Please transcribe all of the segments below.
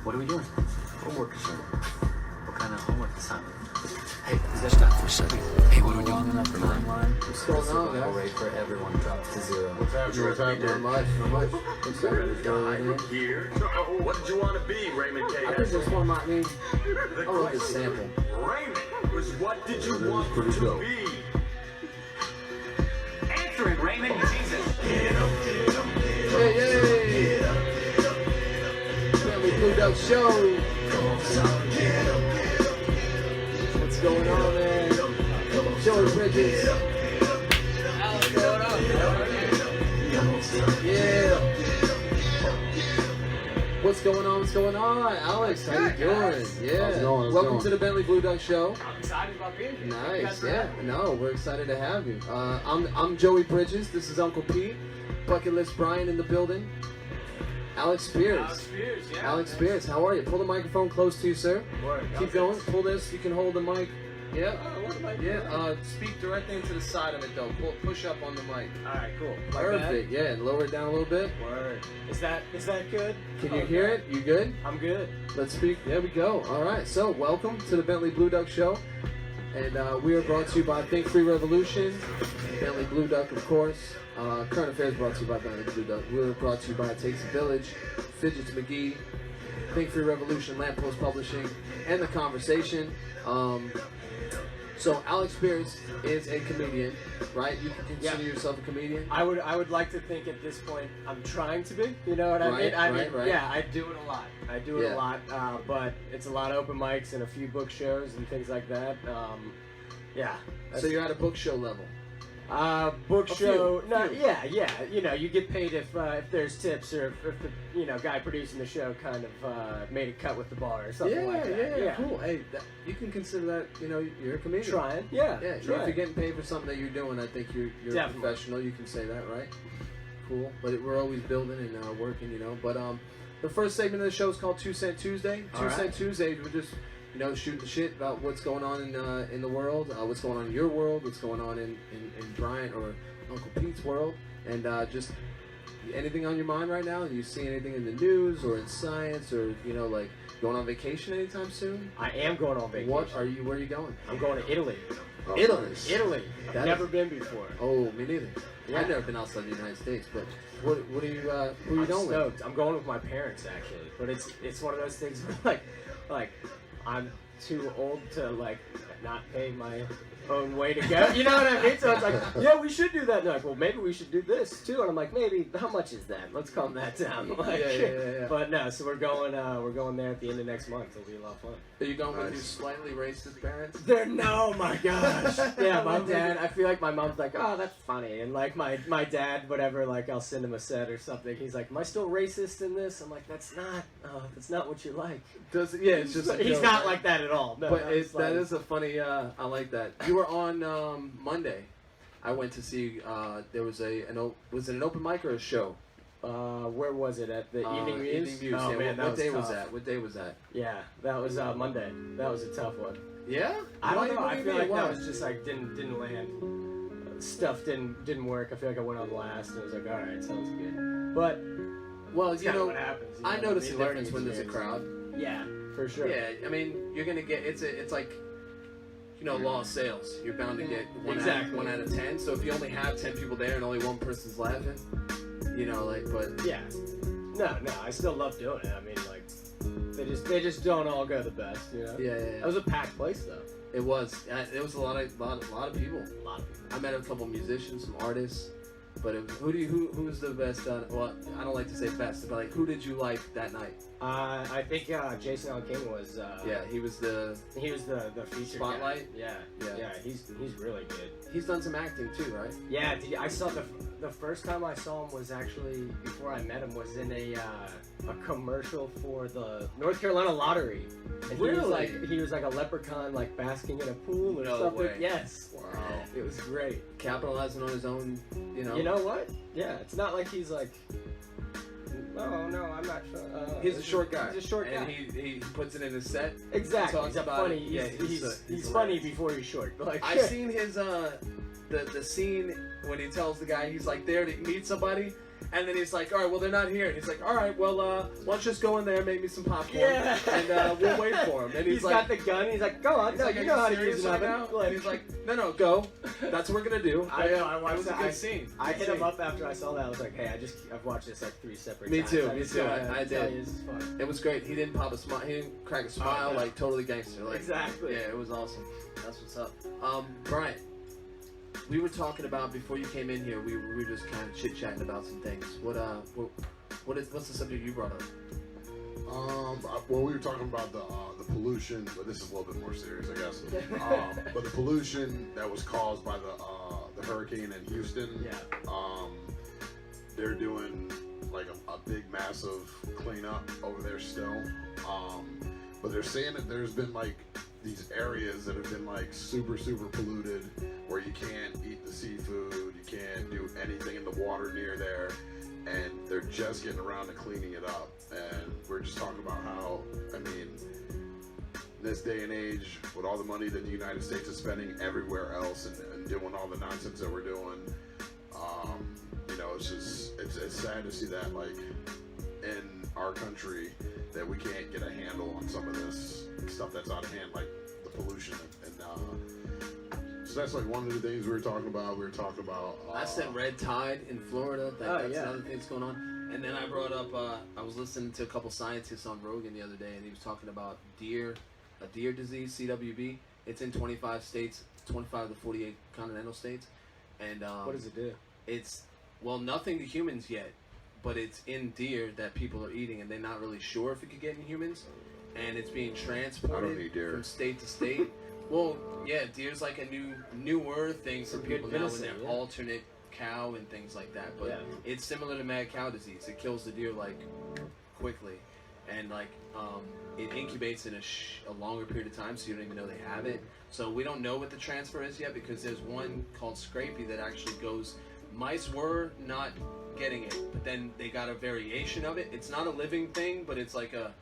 What are we doing? Homework assignment. What kind of homework assignment? Hey, is that stop for a second? Hey, what are we doing? What's going on, survival guys? rate for everyone drops to 0. What's happening? Not much. What's happening? Here. What did you want to be, Raymond K? I think this one might mean The I love this question, sample. Raymond, was what did you That want is pretty to dope. be? Answer it, Raymond. Jesus. Hey, Bentley Blue Duck Show. What's going on, man? Joey Bridges. Alex, what up? Yeah. What's going on? What's going on? Alex, how you doing? Yeah. Welcome to the Bentley Blue Duck Show. I'm excited about being here. Nice, yeah. No, we're excited to have you. I'm Joey Bridges. This is Uncle Pete. Bucketlist Bryant in the building. Alex Spears. Alex Spears, how are you? Pull the microphone close to you, sir. Keep going. Pull this. You can hold the mic. Yeah. Yeah. Speak directly into the side of it, though. Push up on the mic. Alright, cool. Perfect. Yeah. And lower it down a little bit. Word. Is that good? Can you hear it? You good? I'm good. Let's speak. There we go. All right. So, welcome to the Bentley Blue Duck Show. And we are brought to you by Think Free Revolution, Bentley Blue Duck, of course. Current Affairs brought to you by Bentley Blue Duck. We're brought to you by It Takes a Village, Fidgets, Magee, Think Free Revolution, Lamppost Publishing, and The Conversation. So Alex Spears is a comedian, right? You can consider yourself a comedian? I would like to think at this point I'm trying to be. You know what I mean? Right. Yeah, I do it a lot. A lot, but it's a lot of open mics and a few book shows and things like that. Yeah. So you're at a book show level? Book show. Few. No, yeah. You know, you get paid if there's tips or if the guy producing the show kind of made a cut with the bar or something like that. Yeah, cool. Hey, you can consider that. You're a comedian. Trying. Yeah. If you're getting paid for something that you're doing, I think you're a professional. You can say that, right? Cool. But we're always building and working, But the first segment of the show is called 2 Cent Tuesday. 2 Cent Tuesday. We're just shooting the shit about what's going on in the world, what's going on in your world, what's going on in Bryant or Uncle Pete's world, and just anything on your mind right now. You see anything in the news or in science or like going on vacation anytime soon? I am going on vacation. Where are you going? I'm going to Italy. Oh, Italy. Italy. I've never been before. Oh, me neither. Yeah. I've never been outside the United States, but what are you? Who are you going with? I'm going with my parents actually, but it's one of those things where like I'm too old to not pay my own way to go. You know what I mean? So it's like, yeah, we should do that. And they're like, well, maybe we should do this too. And I'm like, maybe. How much is that? Let's calm that down. Yeah. But no, so we're going there at the end of next month. It'll be a lot of fun. Are you going with your slightly racist parents? No, my gosh. Yeah, my dad. I feel like my mom's like, oh, that's funny, and like my dad, whatever. I'll send him a set or something. He's like, am I still racist in this? I'm like, that's not what you like. It's just. He's not like that at all. No, but that is a funny. I like that. You were on Monday. I went to see. There was was it an open mic or a show? Where was it? At the Evening Muse? Evening Muse. Oh, yeah. man, What day was that? Yeah, that was Monday. That was a tough one. Yeah? I don't know. What I do you feel mean? like Why? that was just didn't land. Stuff didn't work. I feel like I went on last and it was like, all right, sounds good. But well, what happens. I notice a difference when learning there's a crowd. Yeah, for sure. Yeah, I mean, you're gonna get it's like law of sales. You're bound to get one out of 10. So if you only have 10 people there and only one person's laughing, but yeah, no, I still love doing it. I mean, they just don't all go the best, Yeah. It was a packed place though. It was. It was a lot of people. I met a couple musicians, some artists, but who's the best? Well, I don't like to say best, but who did you like that night? I think Jason Allen King was. He was the featured spotlight. Guy. Yeah. He's really good. He's done some acting too, right? Yeah. I saw the first time I saw him was actually before I met him was in a commercial for the North Carolina Lottery. And really? He was like a leprechaun, basking in a pool or something. Way. Yes. Wow. It was great. Capitalizing on his own, You know what? Yeah. It's not like he's like. No, I'm not sure. He's a short guy. He's a short guy. And he puts it in his set. Exactly. He's funny. He's funny before he's short. I've seen his the scene when he tells the guy he's there to meet somebody, And then he's like, all right, well, they're not here. And he's like, all right, well, why don't you just go in there, make me some popcorn, Yeah. and we'll wait for him. And he's like, got the gun. He's like, go on. he's No, like, you are know how to serious use an right oven. now? And he's like, no, go. That's what we're gonna do. I know. I watched it was that. a good scene. I Good hit him scene. up after I saw that. I was like, hey, I've watched this like 3 separate Me times. too, I me just too. gotta I tell did. you, this is fun. It was great. He didn't pop a smile. He didn't crack a smile. yeah. Like totally gangster. Like, Exactly. Yeah, it was awesome. That's what's up. Bryant, we were talking about before you came in here. We were just kind of chit chatting about some things. What's the subject you brought up? Well, we were talking about the pollution, but this is a little bit more serious, I guess. But the pollution that was caused by the hurricane in Houston. Yeah. They're doing like a big, massive cleanup over there still. But they're saying that there's been like these areas that have been like super, super polluted, where you can't eat the seafood, you can't do anything in the water near there, and they're just getting around to cleaning it up. And we're just talking about how, I mean, in this day and age, with all the money that the United States is spending everywhere else and doing all the nonsense that we're doing, you know, it's sad to see that, like, in our country, that we can't get a handle on some of this stuff that's out of hand, like the pollution. And so that's like one of the things we were talking about. We were talking about That's that red tide in Florida. That's yeah. another thing that's going on. And then I brought up, I was listening to a couple scientists on Rogan the other day, and he was talking about a deer disease, CWB. It's in 25 states, 25 to 48 continental states. And What does it do? it's, well, nothing to humans yet, but it's in deer that people are eating, and they're not really sure if it could get in humans. And it's being transported eat deer. from state to state. Well, yeah, deer's like a newer thing for Some people good now, when venison, they're yeah. alternate cow and things like that. But Yeah. it's similar to mad cow disease. It kills the deer like quickly, and like it incubates in a longer period of time, so you don't even know they have it. So we don't know what the transfer is yet, because there's one called Scrapie that actually goes. Mice were not getting it, but then they got a variation of it. It's not a living thing, but it's like a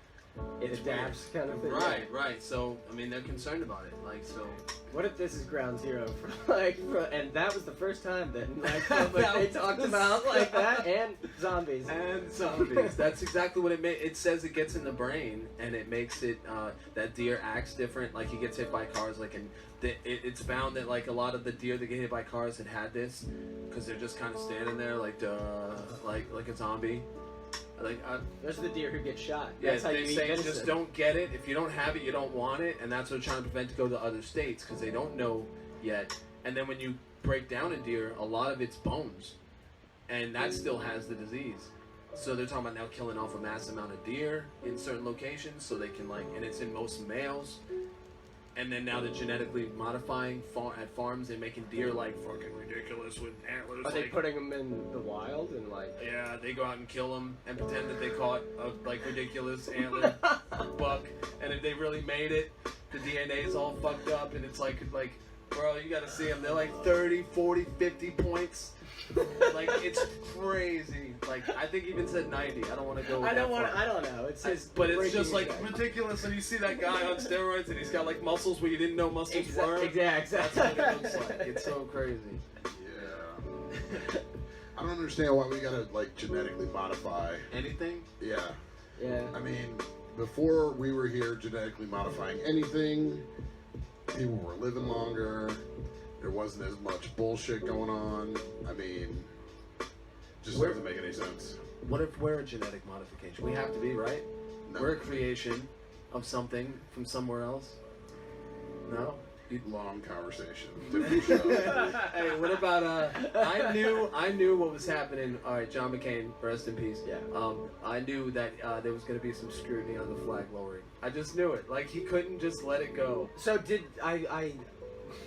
It it's adapts kind of thing. right. So I mean, they're concerned about it. Like, so What if this is ground zero for and that was the first time that like they That talked was- about like that and zombies. and zombies. That's exactly what it makes. It says it gets in the brain, and it makes it that deer acts different. Like, he gets hit by cars. Like, and it's found that like a lot of the deer that get hit by cars had this, because they're just kind of standing there like like a zombie. Like, Those are the deer who get shot. yeah, That's how they you eat say venison. just don't get it. If you don't have it, you don't want it, and that's what they're trying to prevent to go to other states, because they don't know yet. And then when you break down a deer, a lot of it's bones, and that still has the disease. So they're talking about now killing off a massive amount of deer in certain locations, so they can and it's in most males. And then now they're genetically modifying at farms and making deer like fucking ridiculous with antlers. Are they like, putting them in the wild and like? yeah, they go out and kill them and pretend that they caught a like ridiculous antler buck, and if they really made it, the DNA is all fucked up, and it's like bro, you gotta see them. They're like 30, 40, 50 points. Like, it's crazy. Like, I think even said 90. I don't want to go. I don't want. I don't know. It's just. But it's breaking just like news. ridiculous, and you see that guy on steroids, and he's got like muscles where you didn't know muscles were. Exactly. That's what it looks like. It's so crazy. Yeah. I don't understand why we gotta like genetically modify. Anything? Yeah. Yeah. I mean, before we were here genetically modifying anything, people were living longer. There wasn't as much bullshit going on. I mean, just doesn't make any sense. What if we're a genetic modification? We have to be, right? No. We're a creation of something from somewhere else. No? Long conversation. Different show. Hey, what about I knew what was happening. All right, John McCain, rest in peace. Yeah. I knew that there was going to be some scrutiny on the flag lowering. I just knew it. Like, he couldn't just let it go. So did I?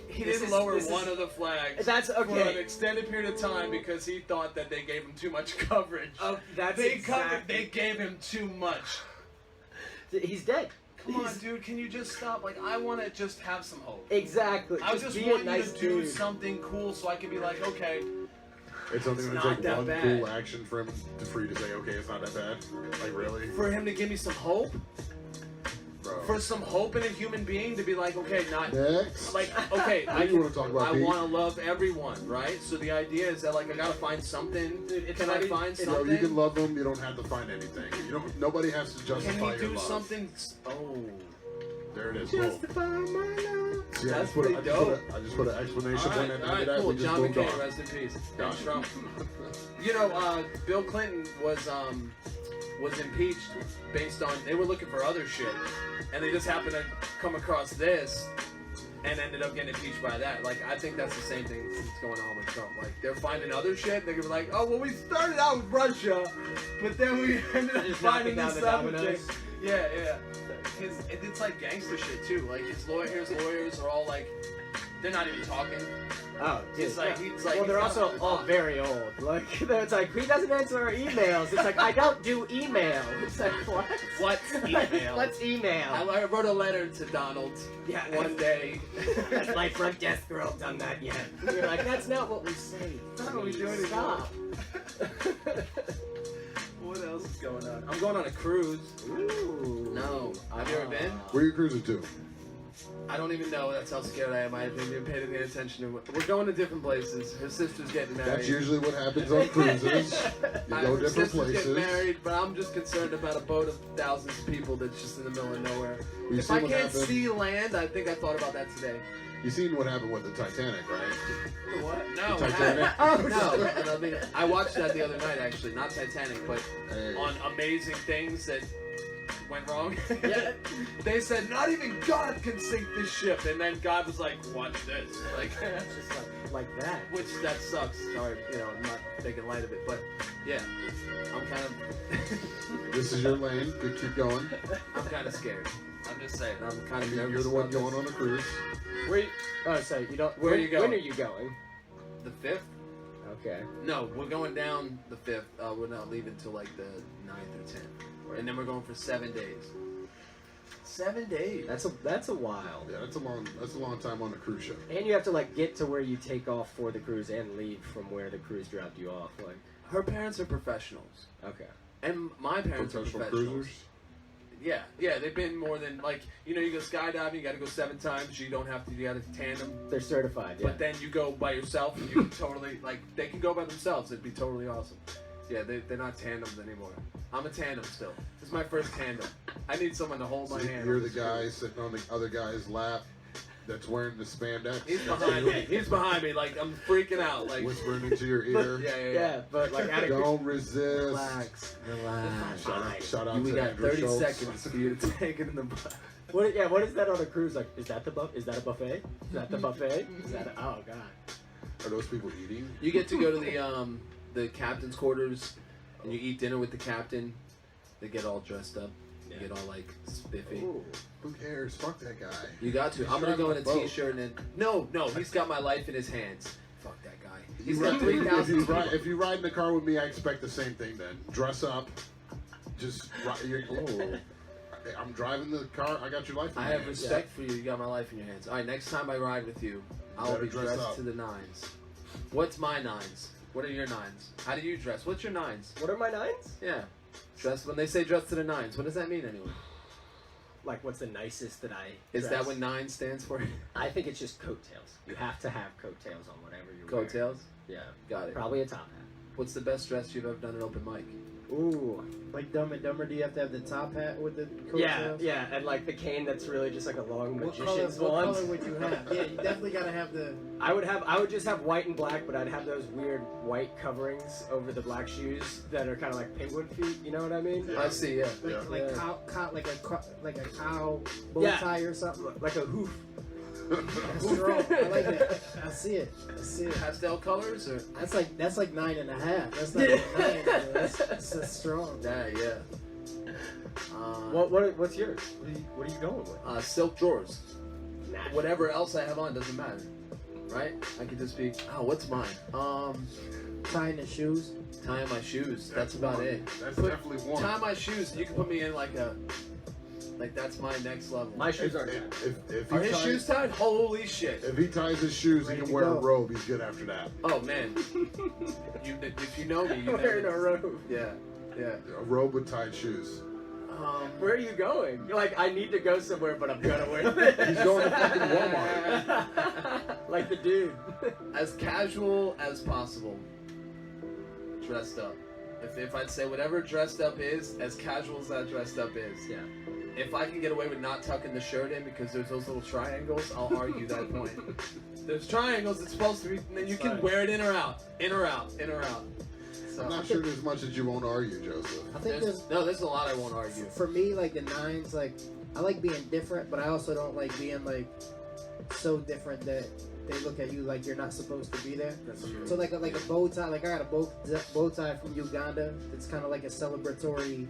He This didn't is- lower this one is- of the flags That's for an okay. extended period of time because he thought that they gave him too much coverage. Oh, that's They exactly. gave him too much. He's dead. Come on, dude, can you just stop? Like, I want to just have some hope. Exactly. I just be want a you nice to do dude. something cool so I can be like, okay, It's only It's going not to take that one bad. cool action for him for you to say, okay, it's not that bad. Like, really? for him to give me some hope. bro. For some hope in a human being to be like, okay, not Next. like, okay, Now you wanna talk about I Pete? want to love everyone, right? So the idea is that like I gotta find something. Can I find You know, something? you can love them. You don't have to find anything. You don't. Nobody has to justify Can we your do love. something? Oh, There it is. Justify my love. See, That's pretty dope. I just put an explanation all point right, at the all end right, of that. cool. We just John moved McCain, on. rest in peace. Got And it. Trump. You know, Bill Clinton was impeached based on they were looking for other shit, and they just happened to come across this, and ended up getting impeached by that. Like I think that's the same thing that's going on with Trump. Like they're finding other shit. They're gonna be like, oh well, we started out with Russia, but then we ended up Just finding knocking this down the other thing. dominoes. Yeah, yeah. It's like gangster shit too. Like his lawyers are all like, they're not even talking. Oh, dude. He's like, Well, they're also all very old. Like, it's like, he doesn't answer our emails. It's like, I don't do email. It's like, what? What's email? What's email? I wrote a letter to Donald one day. Has my front desk girl done that yet? And you're like, that's not what we say. That's not what we do anymore. Stop. What else is going on? I'm going on a cruise. Ooh. No. Have you ever been? Where are you cruising to? I don't even know. That's how scared I am. I haven't even paid any attention to it. We're going to different places. Her sister's getting married. That's usually what happens on cruises. You go Her different sister's getting places. married, but I'm just concerned about a boat of thousands of people that's just in the middle of nowhere. You If see I what can't happened? see land, I think I thought about that today. You seen what happened with the Titanic, right? What? No. The Titanic? No. And I mean, I watched that the other night, actually. Not Titanic, but Hey. on amazing things that went wrong. Yeah. They said, not even God can sink this ship. And then God was like, watch this. Like, Just like that. which that sucks. Sorry, I'm not making light of it. But yeah, I'm kind of, This is your lane. Good, keep going. I'm kind of scared. I'm just saying, I'm kind of nervous. You're the one about this. going on a cruise. Oh, sorry, you don't. Where are you going? When are you going? The 5th? Okay. No, we're going down the 5th. We're not leaving till like the 9th or 10th. And then we're going for 7 days. 7 days. That's a while. Yeah, that's a long time on a cruise ship. And you have to like get to where you take off for the cruise and leave from where the cruise dropped you off. Like, Her parents are professionals. okay. And my parents are Professional professionals. cruisers. Yeah, they've been more than like you go skydiving, you got to go 7 times. You don't have to. You got to tandem. They're certified. Yeah. But then you go by yourself, and you can totally like they can go by themselves. It'd be totally awesome. Yeah, they're not tandems anymore. I'm a tandem still. This is my first tandem. I need someone to hold my hand. You're the guy sitting on the other guy's lap that's wearing the spandex. He's That's behind you. me. He's behind me. Like I'm freaking out. Like Whispering into your ear. yeah. but like at a Don't resist. Relax. Shout out We to got Andrew 30 Schultz. seconds for you to take it in the butt. What is that on a cruise? Like, is that a buffet? Is that the buffet? Is that oh god. Are those people eating? You get to go to the captain's quarters, and you eat dinner with the captain. They get all dressed up. You get all like spiffy. Ooh. Who cares? Fuck that guy. You got to. He's I'm gonna go in a driving a boat. t-shirt and no, he's got my life in his hands. Fuck that guy. He's You got ride- 3,000. if you ride in the car with me, I expect the same thing. Then dress up. Just I'm driving the car. I got your life in I my have hands. respect for you. You got my life in your hands. All right, next time I ride with you, I'll Better be dress dressed up. to the nines. What's my nines? What are your nines? How do you dress? What's your nines? What are my nines? Yeah. Dress when they say dress to the nines. What does that mean anyway? Like, what's the nicest that I? Is dress? that what nine stands for? I think it's just coattails. You have to have coattails on whatever you're Coattails? wearing. Yeah. Got it. Probably a top hat. What's the best dress you've ever done at open mic? Ooh. Like Dumb and Dumber, do you have to have the top hat with the Yeah, coattails? yeah, and like the cane that's really just like a long What color, magician's what wand. color would you have? Yeah, you definitely gotta have the. I would just have white and black, but I'd have those weird white coverings over the black shoes that are kind of like penguin feet. You know what I mean? I see, yeah. Like Yeah. cow, like a cow bow Yeah. tie or something. Like a hoof. That's strong. I like that. I see it. Pastel colors or? That's like 9.5. That's not even 9. That's strong. Yeah. What's yours? What are you going with? Silk drawers. Nah. Whatever else I have on doesn't matter, right? I could just be. Oh, what's mine? Tying the shoes. Tying my shoes. That's about one. it. That's definitely one. Tie my shoes. You can put me in like that's my next level. My shoes are. If Are he his ties- shoes tied? Holy shit! If he ties his shoes, he Ready can to wear a go. robe. He's good after that. Oh man, if you know me, you Wearing know a robe. Yeah. A robe with tied shoes. Where are you going? You're like, I need to go somewhere, but I'm gonna wear this. He's going to fucking Walmart. Like the dude. As casual as possible. Dressed up. If I'd say whatever dressed up is, as casual as that dressed up is. Yeah. If I can get away with not tucking the shirt in because there's those little triangles, I'll argue that point. There's triangles, it's supposed to be, and then you can wear it in or out. In or out. In or out. So, I'm not sure there's much that you won't argue, Joseph. I think there's a lot I won't argue. for me, like the nines, like I like being different, but I also don't like being like so different that they look at you like you're not supposed to be there. So like a bow tie, like I got a bow tie from Uganda. It's kind of like a celebratory.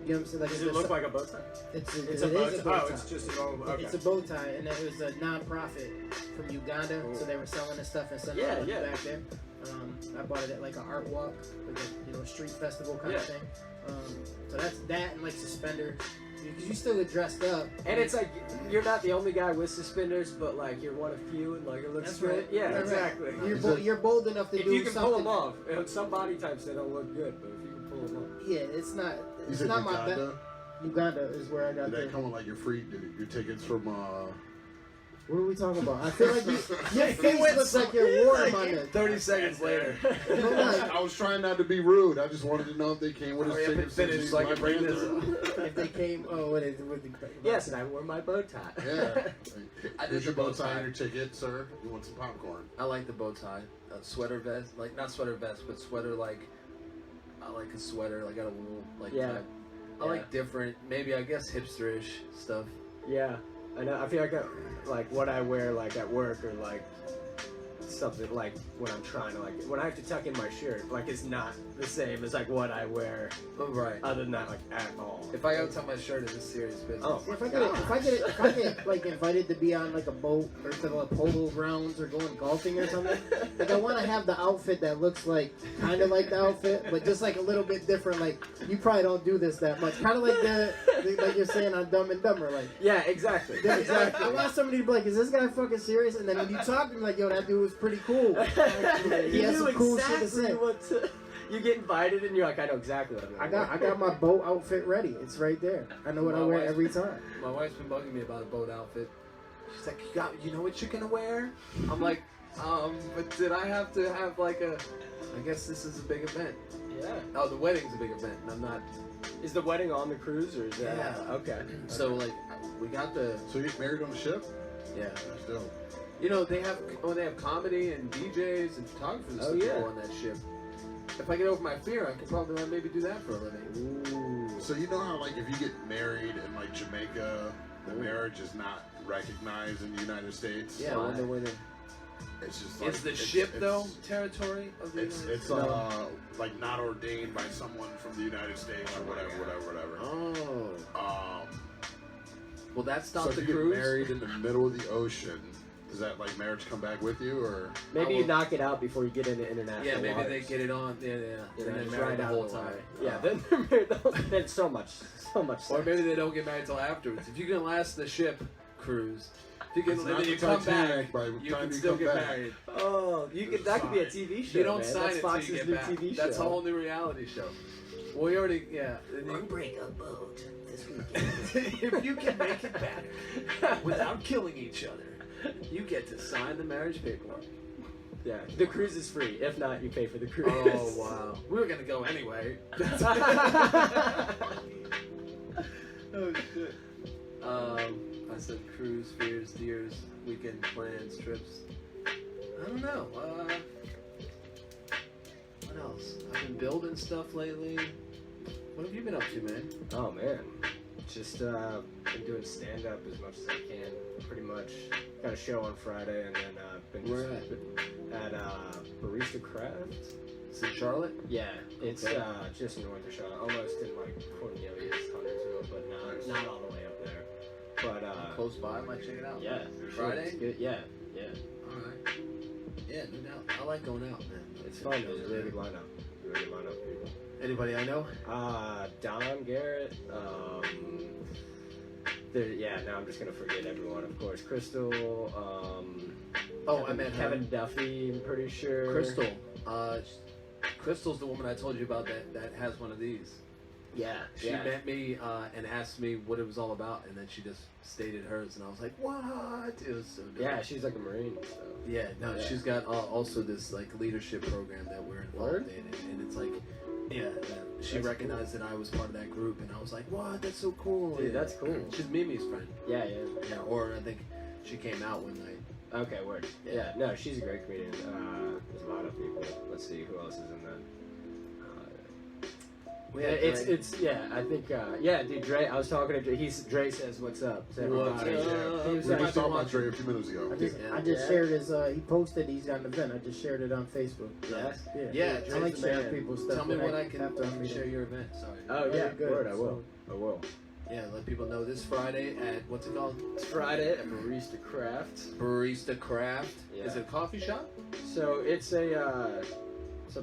You know what I'm saying? Like, Does it look like a bow tie? It's a a bow bow tie. tie. Oh, it's just a bow. Okay. It's a bow tie, and it was a non-profit from Uganda, so they were selling this stuff and sending it back there. I bought it at like an art walk, like a street festival kind of thing. So that's that and like suspenders, because you still get dressed up. And it's like you're not the only guy with suspenders, but like you're one of few, and like it looks That's good. right. Yeah, Right. exactly. You're bold enough to If do you can something. pull them off, and some body types they don't look good, but if you can pull them off. Yeah, it's not. You It's said not my Uganda? best. Uganda is where I got Did the. that come with like your free your tickets from What are we talking about? I feel like your face looks like you're warm on it. 30 seconds later. I was trying not to be rude. I just wanted to know if they came with Hurry his up and tickets. finish so I can bring this up. If they came, what is it? Yes, and I wore my bow tie. Yeah. I did Here's your the bow bow tie tie. and your ticket, sir. You want some popcorn? I like the bow tie. A sweater vest, like not sweater vest, but sweater like I like a sweater, like out of wool, like type. I like different, maybe I guess hipsterish stuff. Yeah, I know. I feel like what I wear like at work or like something like when I'm trying to like when I have to tuck in my shirt, like it's not the same as like what I wear. Right. Other than that, like at all. If I go tuck my shirt, it's a serious business. Oh, If I get like invited to be on like a boat or to the polo grounds or going golfing or something, like I want to have the outfit that looks like kind of like the outfit, but just like a little bit different. Like you probably don't do this that much, kind of like like you're saying on Dumb and Dumber. Like yeah, exactly. I want somebody to be like, is this guy fucking serious? And then when you talk to him, like, yo, that dude was pretty cool. Actually, he You has knew some cool exactly shit to say. what to, you get invited and you're like, I know exactly what I'm I got my boat outfit ready. It's right there. I know what I wear every time. My wife's been bugging me about a boat outfit. She's like, you know what you're gonna wear? I'm like, but did I have to have like I guess this is a big event. Yeah. Oh, the wedding's a big event, and I'm not. Is the wedding on the cruise or is that? Yeah. Okay. So like, we got the. So you get married on the ship? Yeah. That's dope. You know, they have comedy and DJs and photographers and stuff go on that ship. If I get over my fear, I could probably maybe do that for a living. Ooh. So you know how like if you get married in like Jamaica, the marriage is not recognized in the United States? Yeah, I wonder where they. It's just like, Is the it's- ship it's- though territory of the It's United it's States? like not ordained by someone from the United States or whatever. Oh. Will that stop So if the you get cruise? married in the middle of the ocean, does that like marriage come back with you or? Maybe you knock it out before you get into international. Yeah, maybe waters. they get it on. Yeah. You know, And then just married ride the out whole the time. water. Yeah, then they're married the whole. Then so much. Or Sex. maybe they don't get married until afterwards. If you can last the ship cruise, if you can, It's and not then the you come Titanic back, by the you time can you still come get back. married. Oh, you could. That could be a TV show. You don't man. sign That's it till Fox's you get new back. TV show. That's a whole new reality show. Well, we already, Break a boat this weekend. if you can make it back without killing each other, you get to sign the marriage paperwork. Yeah, the cruise is free. If not, you pay for the cruise. Oh wow, we were gonna go anyway. Oh shit. I said cruise, fears, deers, weekend plans, trips. I don't know. What else? I've been building stuff lately. What have you been up to, man? Oh man, just been doing stand up as much as I can. Pretty much got a show on Friday, and then been Where at Barista Craft. It's in Charlotte? Yeah, it's Okay. just north of Charlotte, almost in like Cornelius, Huntersville, but not all the way up there. But Close by, I might check it out. yeah, Friday? it's good. Yeah. Alright. Yeah, no doubt. I like going out, man. It's fun. There's a really good lineup. Really good lineup of people. Anybody I know? Don Garrett. Now I'm just gonna forget everyone. Of course, Crystal. I met her. Kevin Duffy. I'm pretty sure. Crystal. Crystal's the woman I told you about that has one of these. Yeah. She met me and asked me what it was all about, and then she just stated hers, and I was like, "What?" It was so dope. Yeah, she's like a Marine. So. Yeah, no, she's got also this like leadership program that we're involved in, and it's like, she recognized that I was part of that group, and I was like, "What? That's so cool." Dude, that's cool. She's Mimi's friend. Yeah. Yeah, or I think she came out one night. Okay, word. Yeah, no, she's a great comedian. There's a lot of people. Let's see who else is in that. I think dude, Dre. I was talking to Dre. Dre says, "What's up?" to everybody. What's up? He was We like, just talked about Dre a few minutes ago. I just shared his. He posted he's got an event. I just shared it on Facebook. Yeah, I like Dre's the sharing man. people's stuff. Tell me what I can after I'm meeting. share your event. Sorry. Oh yeah, good. word. I will. Yeah, let people know this Friday at what's it called? It's Friday at Barista Craft. Barista Craft. Yeah. Is it a coffee shop? So it's a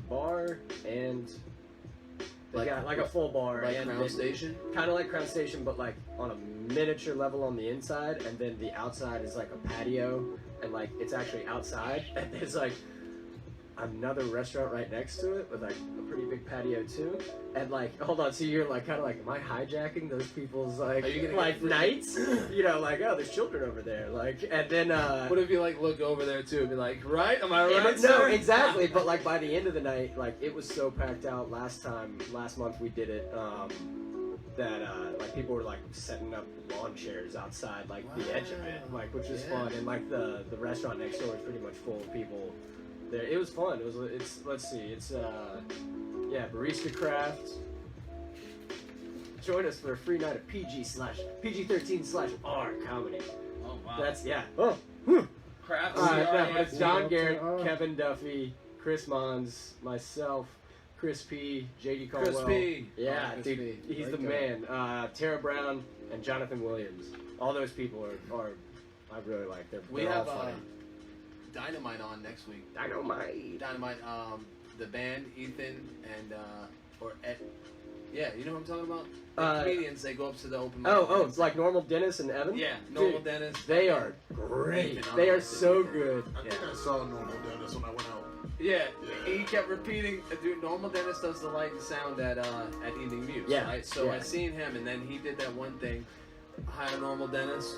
bar and they got like a full bar Like and Crown Station? kind of like Crown Station, but like on a miniature level on the inside, and then the outside is like a patio, and like it's actually outside, and there's like another restaurant right next to it with like a pretty big patio too. And like, hold on, so you're like kind of like, am I hijacking those people's like Are you gonna like get free- nights? You know, like, oh, there's children over there, like, and then What if you like look over there too and be like, right? Am I yeah, right? but no, sir? exactly. But like by the end of the night, like it was so packed out. Last month we did it. That like people were like setting up lawn chairs outside like the edge of it, like, which was fun. And like the restaurant next door was pretty much full of people. There, it was fun. Let's see, it's Barista Craft. Join us for a free night of PG/PG-13/R comedy. Oh wow. That's Craft. it's John Garrett, Oh. Kevin Duffy, Chris Mons, myself, Chris P, JD Caldwell. Chris P. Yeah, Chris dude, P. he's Great the guy. man. Tara Brown and Jonathan Williams. All those people are I really like. They're We all have funny. Dynamite on next week. Dynamite. Dynamite, the band, Ethan and or Ed. Yeah, you know what I'm talking about? The comedians, they go up to the open mic. Oh, it's like Normal Dennis and Evan? Yeah, Normal Dude, Dennis. They are great. Ethan, They I'm are like so this. good. I think I saw Normal Dennis when I went out. Yeah, he kept repeating. Dude, Normal Dennis does the light and sound at Evening Muse, Yeah, right? So yeah. I seen him, and then he did that one thing. Hi, I'm Normal Dennis.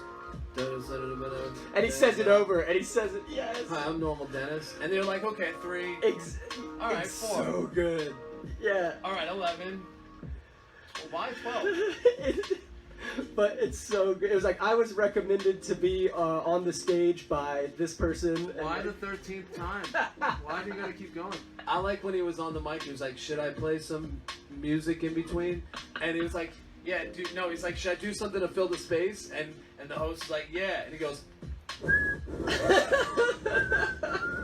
And he says it over, and he says it, yes. Hi, I'm Normal Dennis. And they're like, okay, 3. All right, it's 4. so good. Yeah. All right, 11. Well, why 12? But it's so good. It was like I was recommended to be on the stage by this person. Why and the 13th time? Why do you gotta keep going? I like when he was on the mic. He was like, "Should I play some music in between?" And he was like, "Yeah, dude." No, he's like, "Should I do something to fill the space?" And the host is like, "Yeah," and he goes,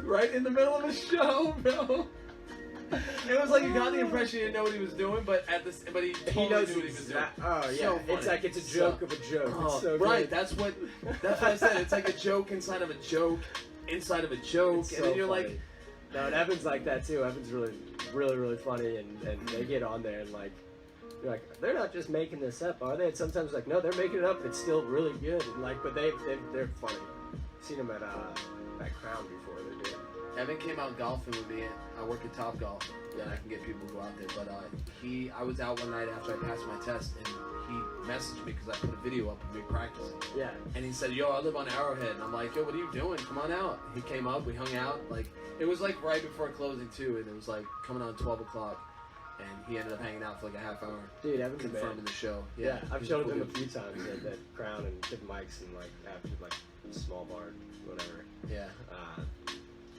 right in the middle of a show, bro. It was like you got the impression he didn't know what he was doing, but he totally knows knew what he was doing. Oh yeah, So it's funny. like it's a joke of a joke. Oh, It's so right, good. that's what I said. It's like a joke inside of a joke, inside of a joke, It's and then so you're funny. like, No, and Evan's like that too. Evan's really, really, really funny, and they get on there and like, you're like, they're not just making this up, are they? And sometimes like, no, they're making it up. And it's still really good, and like, but they're funny. Seen them at Crown before. They're good. Evan came out golfing with me. I work at Top Golf, and I can get people to go out there. But I was out one night after I passed my test, and he messaged me because I put a video up of me practicing. Yeah. And he said, "Yo, I live on Arrowhead." And I'm like, "Yo, what are you doing? Come on out." He came up, we hung out. Like, it was like right before closing too, and it was like coming on 12 o'clock. And he ended up hanging out for like a half hour. Dude, Evan's a man. confirming the show. Yeah, I've he's showed cool him a dude. few times at Crown and different mics and like after like small bar, whatever. Yeah.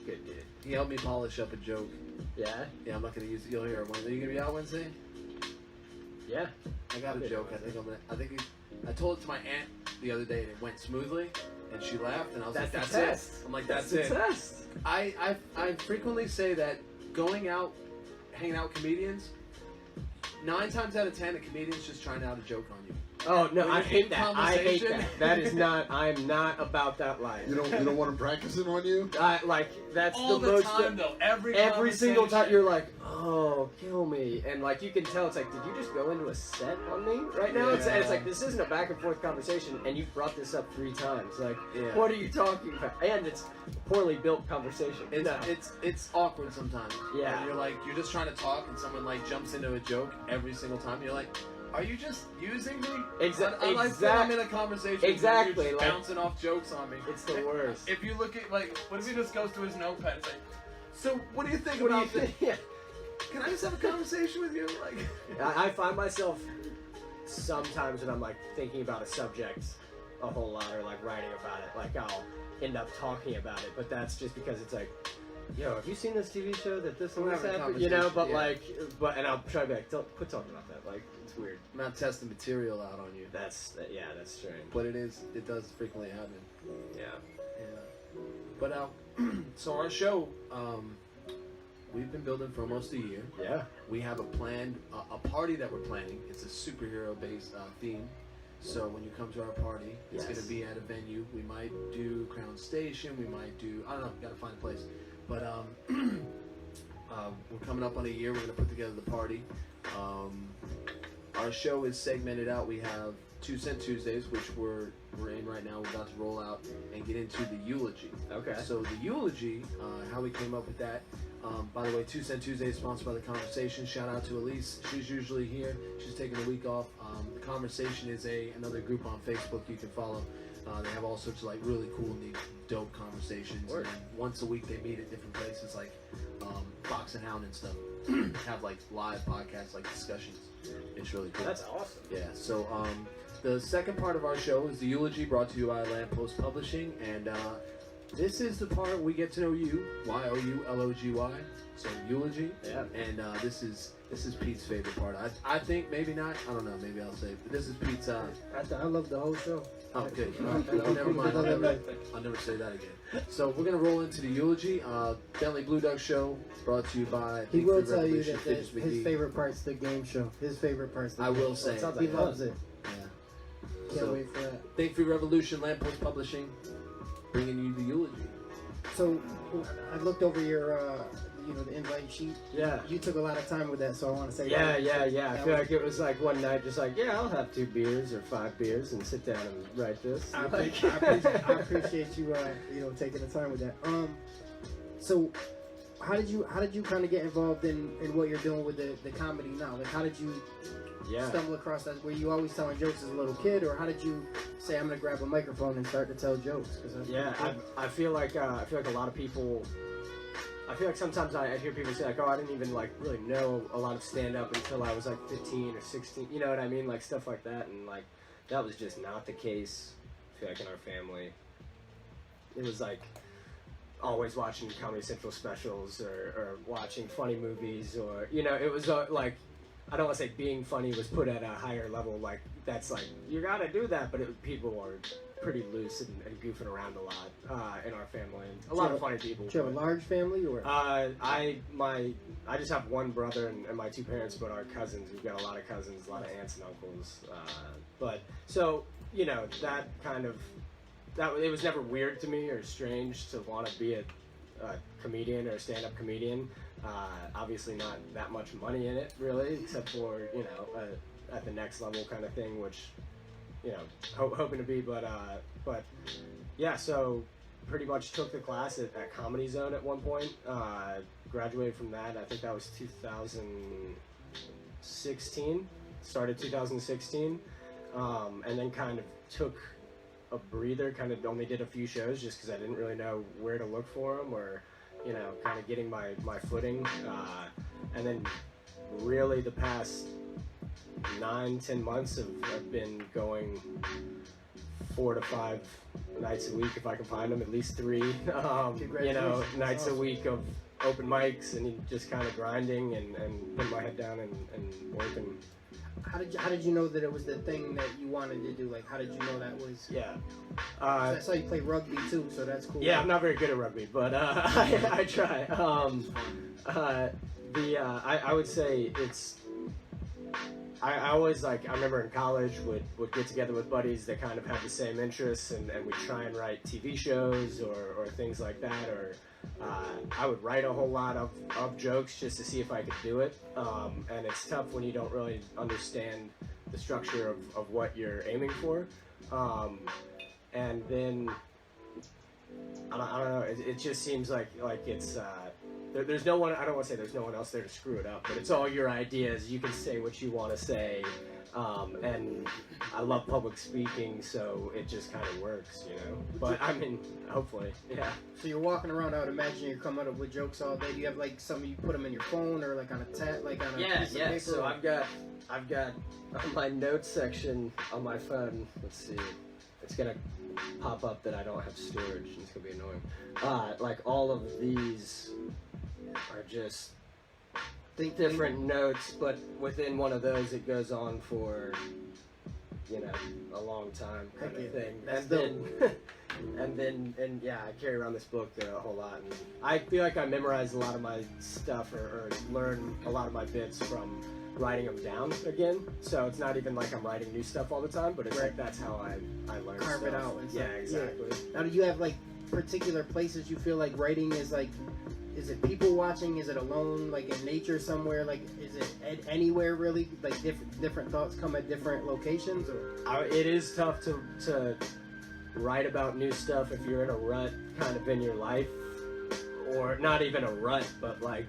Good dude. He helped me polish up a joke. Yeah. Yeah, I'm not gonna use it. You'll hear it Wednesday. Are you gonna be out Wednesday? Yeah. I got a Okay, joke. I told it to my aunt the other day, and it went smoothly, and she laughed, and I was like, "That's the it." test. I'm like, That's "That's the it." test. I frequently say that going out, hanging out with comedians, 9 times out of 10, a comedian's just trying out a joke on you. Oh no, When I you're hate in that. I hate conversation- that. That is not. I'm not about that life. You don't want him practicing on you? Like that's All the the most. time, though. Every Single time conversation. you're like, oh, oh, kill me. And like you can tell, it's like, did you just go into a set on me right now? It's like, this isn't a back and forth conversation, and you've brought this up 3 times. Like, what are you talking about? And it's a poorly built conversation. It's awkward sometimes. Yeah. And you're just trying to talk, and someone like jumps into a joke every single time. You're like, are you just using me? I like that I'm in a conversation. Exactly. You're just bouncing off jokes on me. It's the worst. If you look at, like, what if he just goes to his notepad and say, So what do you think What do you about this? think? Yeah. Can I just have a conversation with you? Like, I find myself sometimes when I'm like thinking about a subject a whole lot or like writing about it, like I'll end up talking about it, but that's just because it's like, yo, have you seen this TV show that this and We're this having a happened? You know, but conversation, like, and I'll try to be like, quit talking about that. Like, it's weird. I'm not testing material out on you. That's strange. But it does frequently happen. Yeah. Yeah. But so our show, we've been building for almost a year. Yeah. We have a planned a party that we're planning. It's a superhero-based theme. So when you come to our party, it's going to be at a venue. We might do Crown Station. We might do, I don't know, got to find a place. But we're coming up on a year. We're going to put together the party. Our show is segmented out. We have 2 Cent Tuesdays, which we're in right now. We're about to roll out and get into the eulogy. Okay. So the eulogy, how we came up with that. By the way, 2 Cent Tuesday is sponsored by The Conversation. Shout out to Elise. She's usually here. She's taking a week off. The Conversation is another group on Facebook you can follow. They have all sorts of like really cool, neat, dope conversations. Word. And once a week they meet at different places like Fox and Hound and stuff. Have like live podcasts, like discussions. It's really cool. That's awesome. Yeah. So the second part of our show is the eulogy, brought to you by Lamppost Publishing, and this is the part we get to know you. YOULOGY. So eulogy. Yeah. And this is Pete's favorite part. I think maybe not. I don't know. Maybe I'll say. But this is Pete's. I love the whole show. Oh, good. Never mind. I'll never say that again. So we're gonna roll into the eulogy. Bentley Blue Duck Show, brought to you by. He will tell you Revolution, that Fidgets his McGee. favorite part's the game show. His favorite part's the I game will show. say. sounds He like loves fun. it. Yeah. Can't So- wait for that. Think Free Revolution, Lamppost Publishing, bringing you the eulogy. So I looked over your, the invite sheet. Yeah. You took a lot of time with that, so I want to say. Yeah. I That feel was- like it was like one night, just like, yeah, I'll have 2 beers or 5 beers and sit down and write this. I Like- appreciate you, taking the time with that. So how did you kind of get involved in what you're doing with the comedy now? Like, how did you stumble across that? Were you always telling jokes as a little kid, or how did you say, I'm gonna grab a microphone and start to tell jokes? I feel like a lot of people. I feel like sometimes I hear people say like, oh, I didn't even like really know a lot of stand up until I was like 15 or 16. You know what I mean? Like stuff like that, and like that was just not the case. I feel like in our family, it was like always watching Comedy Central specials or watching funny movies, or it was like, I don't want to say being funny was put at a higher level, like that's like you gotta do that, but people are pretty loose and goofing around a lot in our family. A lot of funny people. Do you have a large family, or? I just have one brother and my 2 parents, but our cousins, we've got a lot of cousins, a lot of aunts and uncles. But so that kind of it was never weird to me or strange to want to be a comedian or a stand-up comedian. Obviously not that much money in it really, except for at the next level kind of thing, which hoping to be, but yeah, so pretty much took the class at Comedy Zone at one point, graduated from that, I think that was 2016, started 2016, and then kind of took a breather, kind of only did a few shows just because I didn't really know where to look for them, or kind of getting my footing, and then really the past 9-10 months have been going 4 to 5 nights a week if I can find them, at least 3 nights a week of open mics and just kind of grinding and putting my head down and working. How did you know that it was the thing that you wanted to do? Like, how did you know that was? Yeah. I saw you play rugby too, so that's cool. Yeah, I'm not very good at rugby, but I try. I would say it's I always I remember in college would get together with buddies that kind of had the same interests, and we'd try and write TV shows or things like that, or I would write a whole lot of jokes just to see if I could do it, and it's tough when you don't really understand the structure of what you're aiming for, and then I don't know, it just seems like it's there's no one, I don't want to say there's no one else there to screw it up, but it's all your ideas. You can say what you want to say, and I love public speaking, so it just kind of works, you know. But I mean, hopefully, yeah. So you're walking around, I would imagine you're coming up with jokes all day. Do you have like some you put them in your phone or like on a piece of paper? So I've got on my notes section on my phone. Let's see, it's gonna pop up that I don't have storage. It's gonna be annoying. Like all of these are just different notes, but within one of those it goes on for, you know, a long time kind of thing. And then yeah, I carry around this book a whole lot, and I feel like I memorize a lot of my stuff or learn a lot of my bits from writing them down again. So it's not even like I'm writing new stuff all the time, but it's like that's how I learn carve stuff. it out and yeah, stuff. exactly. Yeah. Now, do you have like particular places you feel like writing is like? Is it people watching? Is it alone, like in nature somewhere? Like, is it anywhere really? Like different thoughts come at different locations? Or? It is tough to write about new stuff if you're in a rut kind of in your life, or not even a rut, but like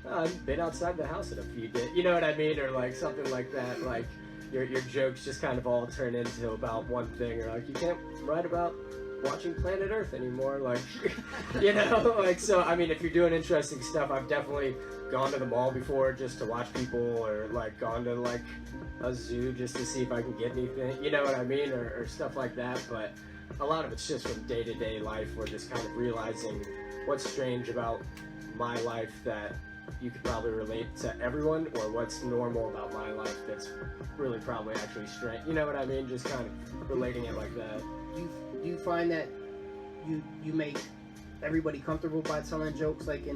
I've been outside the house in a few days. You know what I mean? Or like something like that. Like your jokes just kind of all turn into about one thing, or like you can't write about watching Planet Earth anymore, like, you know, like, so I mean, if you're doing interesting stuff, I've definitely gone to the mall before just to watch people, or like gone to like a zoo just to see if I can get anything, you know what I mean, or stuff like that. But a lot of it's just from day-to-day life, or just kind of realizing what's strange about my life that you could probably relate to everyone, or what's normal about my life that's really probably actually strange, you know what I mean, just kind of relating it like that. Do you find that you make everybody comfortable by telling jokes, like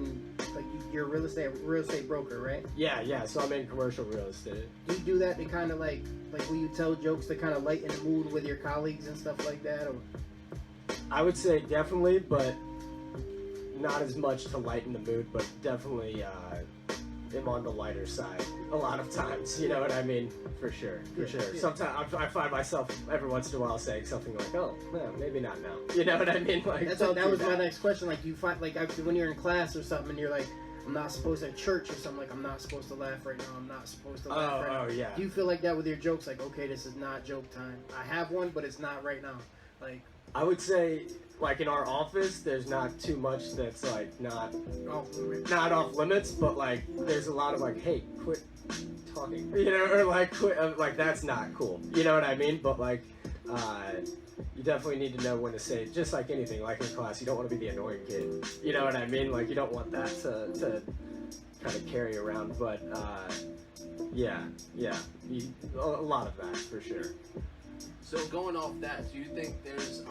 you're a real estate broker, right? Yeah. So I'm in commercial real estate. Do you do that to kind of like will you tell jokes to kind of lighten the mood with your colleagues and stuff like that? Or? I would say definitely, but not as much to lighten the mood, but definitely am on the lighter side a lot of times, you know what I mean? For sure. Yeah. Sometimes I find myself every once in a while saying something like, oh, no, maybe not now. You know what I mean? Like, that was my next question. Like, you find, like, when you're in class or something and you're like, I'm not supposed to, at church or something, like, I'm not supposed to laugh right now, I'm not supposed to laugh right now. Oh, yeah. Do you feel like that with your jokes? Like, okay, this is not joke time. I have one, but it's not right now. Like, I would say, like, in our office, there's not too much that's, like, not off limits, but, like, there's a lot of, like, hey, quit talking, you know, or, like, quit, like, that's not cool, you know what I mean? But, like, you definitely need to know when to say, just like anything, like in class, you don't want to be the annoying kid, you know what I mean? Like, you don't want that to kind of carry around, but, yeah, a lot of that, for sure. So going off that, do you think there's,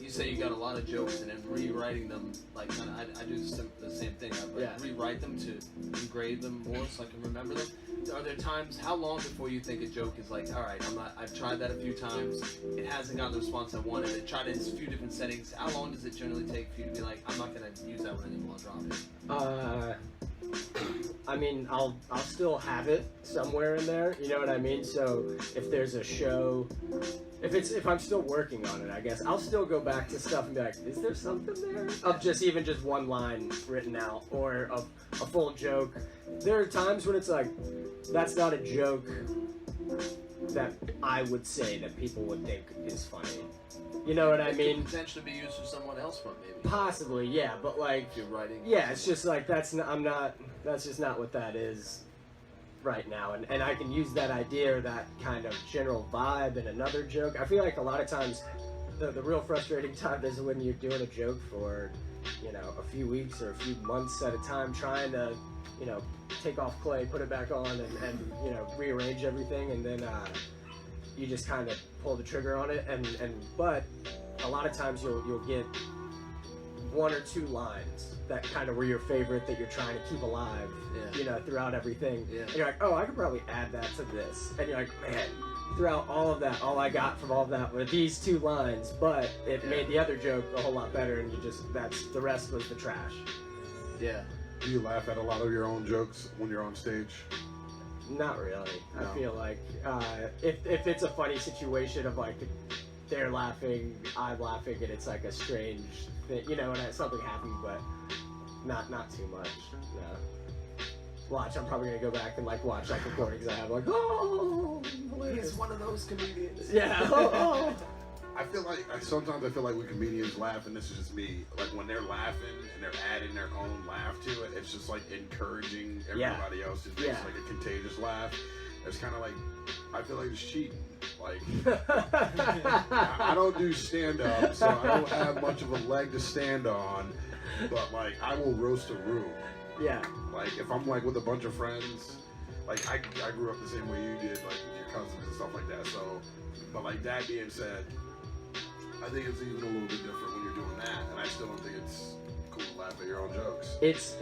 you say you got a lot of jokes and then rewriting them, like I do the same thing, I rewrite them to engrave them more so I can remember them. Are there times, how long before you think a joke is like, alright, I've tried that a few times, it hasn't gotten the response I wanted, I tried it in a few different settings, how long does it generally take for you to be like, I'm not going to use that one anymore, I'll drop it? I mean, I'll still have it somewhere in there, you know what I mean? So if there's a show, if I'm still working on it, I guess, I'll still go back to stuff and be like, is there something there? Of just even just one line written out, or a full joke. There are times when it's like, that's not a joke that I would say that people would think is funny. You know what I mean? Could potentially be used for someone else, one maybe. Possibly, yeah, but like, if you're writing. Yeah, it's just like that's just not what that is right now, and I can use that idea or that kind of general vibe in another joke. I feel like a lot of times the real frustrating time is when you're doing a joke for, you know, a few weeks or a few months at a time, trying to, you know, take off clay, put it back on, and you know, rearrange everything, and then you just kind of pull the trigger on it, but a lot of times you'll get one or two lines that kind of were your favorite that you're trying to keep alive, Yeah. you know, throughout everything. Yeah. And you're like, oh, I could probably add that to this. And you're like, man, throughout all of that, all I got from all of that were these 2 lines, but it made the other joke a whole lot better, and the rest was the trash. Yeah. Do you laugh at a lot of your own jokes when you're on stage? Not really. No. I feel like if it's a funny situation of like they're laughing, I'm laughing, and it's like a strange thing, you know, and something happened, but not too much. No. Watch, I'm probably gonna go back and like watch like recordings I have, like, oh, hilarious. He's one of those comedians. Yeah. Oh. Sometimes I feel like when comedians laugh, and this is just me, like when they're laughing and they're adding their own laugh to it, it's just like encouraging everybody else to do like a contagious laugh. It's kind of like, I feel like it's cheating. Like, I don't do stand-up, so I don't have much of a leg to stand on, but like, I will roast a room. Yeah. Like, if I'm like with a bunch of friends, like I grew up the same way you did, like with your cousins and stuff like that, so, but like that being said, I think it's even a little bit different when you're doing that, and I still don't think it's cool to laugh at your own jokes. It's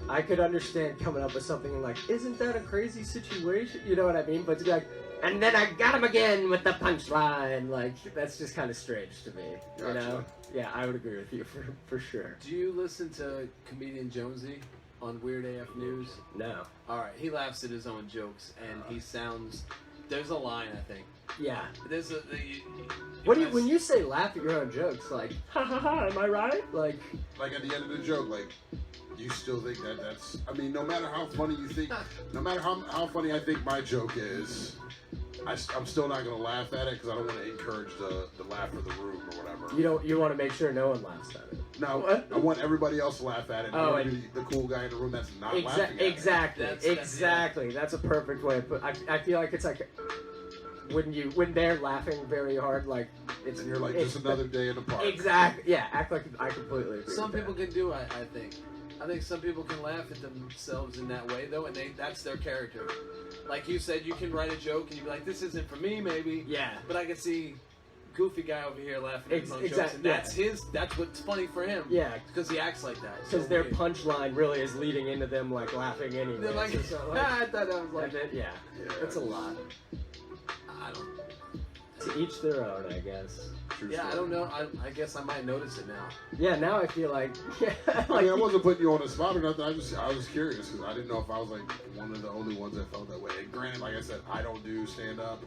I could understand coming up with something like, isn't that a crazy situation? You know what I mean? But to be like, and then I got him again with the punchline, like, that's just kind of strange to me. You know? Gotcha. Yeah, I would agree with you for sure. Do you listen to comedian Jonesy on Weird AF News? No. Alright, he laughs at his own jokes, and he sounds... There's a line, I think. Yeah. There's a... When you say laugh at your own jokes, like, ha ha ha, am I right? Like at the end of the joke, like, you still think that's... I mean, no matter how funny you think... No matter how funny I think my joke is, I'm still not going to laugh at it because I don't want to encourage the laugh of the room or whatever. you want to make sure no one laughs at it. No, What? I want everybody else to laugh at it. Oh, and be the cool guy in the room that's not laughing at exactly. That's- Exactly. That's a perfect way. But I feel like it's like when they're laughing very hard, like it. it's And you're like, it's just another day in the park. Exactly. Yeah. Act like I completely agree. Some with people that. can do it, I think. I think some people can laugh at themselves in that way, though, and that's their character. Like you said, you can write a joke and you be like, this isn't for me, maybe. Yeah. But I can see goofy guy over here laughing at his own jokes, and Exactly. that's what's funny for him. Yeah. Because he acts like that. Because So their weird. punchline really is leading into them like laughing anyway. They're like, So, I thought that was like... yeah. It's a lot. I don't... To each their own, I guess. True Yeah, I story. don't know. I guess I might notice it now. Yeah. Now I feel like. Yeah. I mean, I wasn't putting you on the spot or nothing. I was curious because I didn't know if I was like one of the only ones that felt that way. And granted, like I said, I don't do stand up,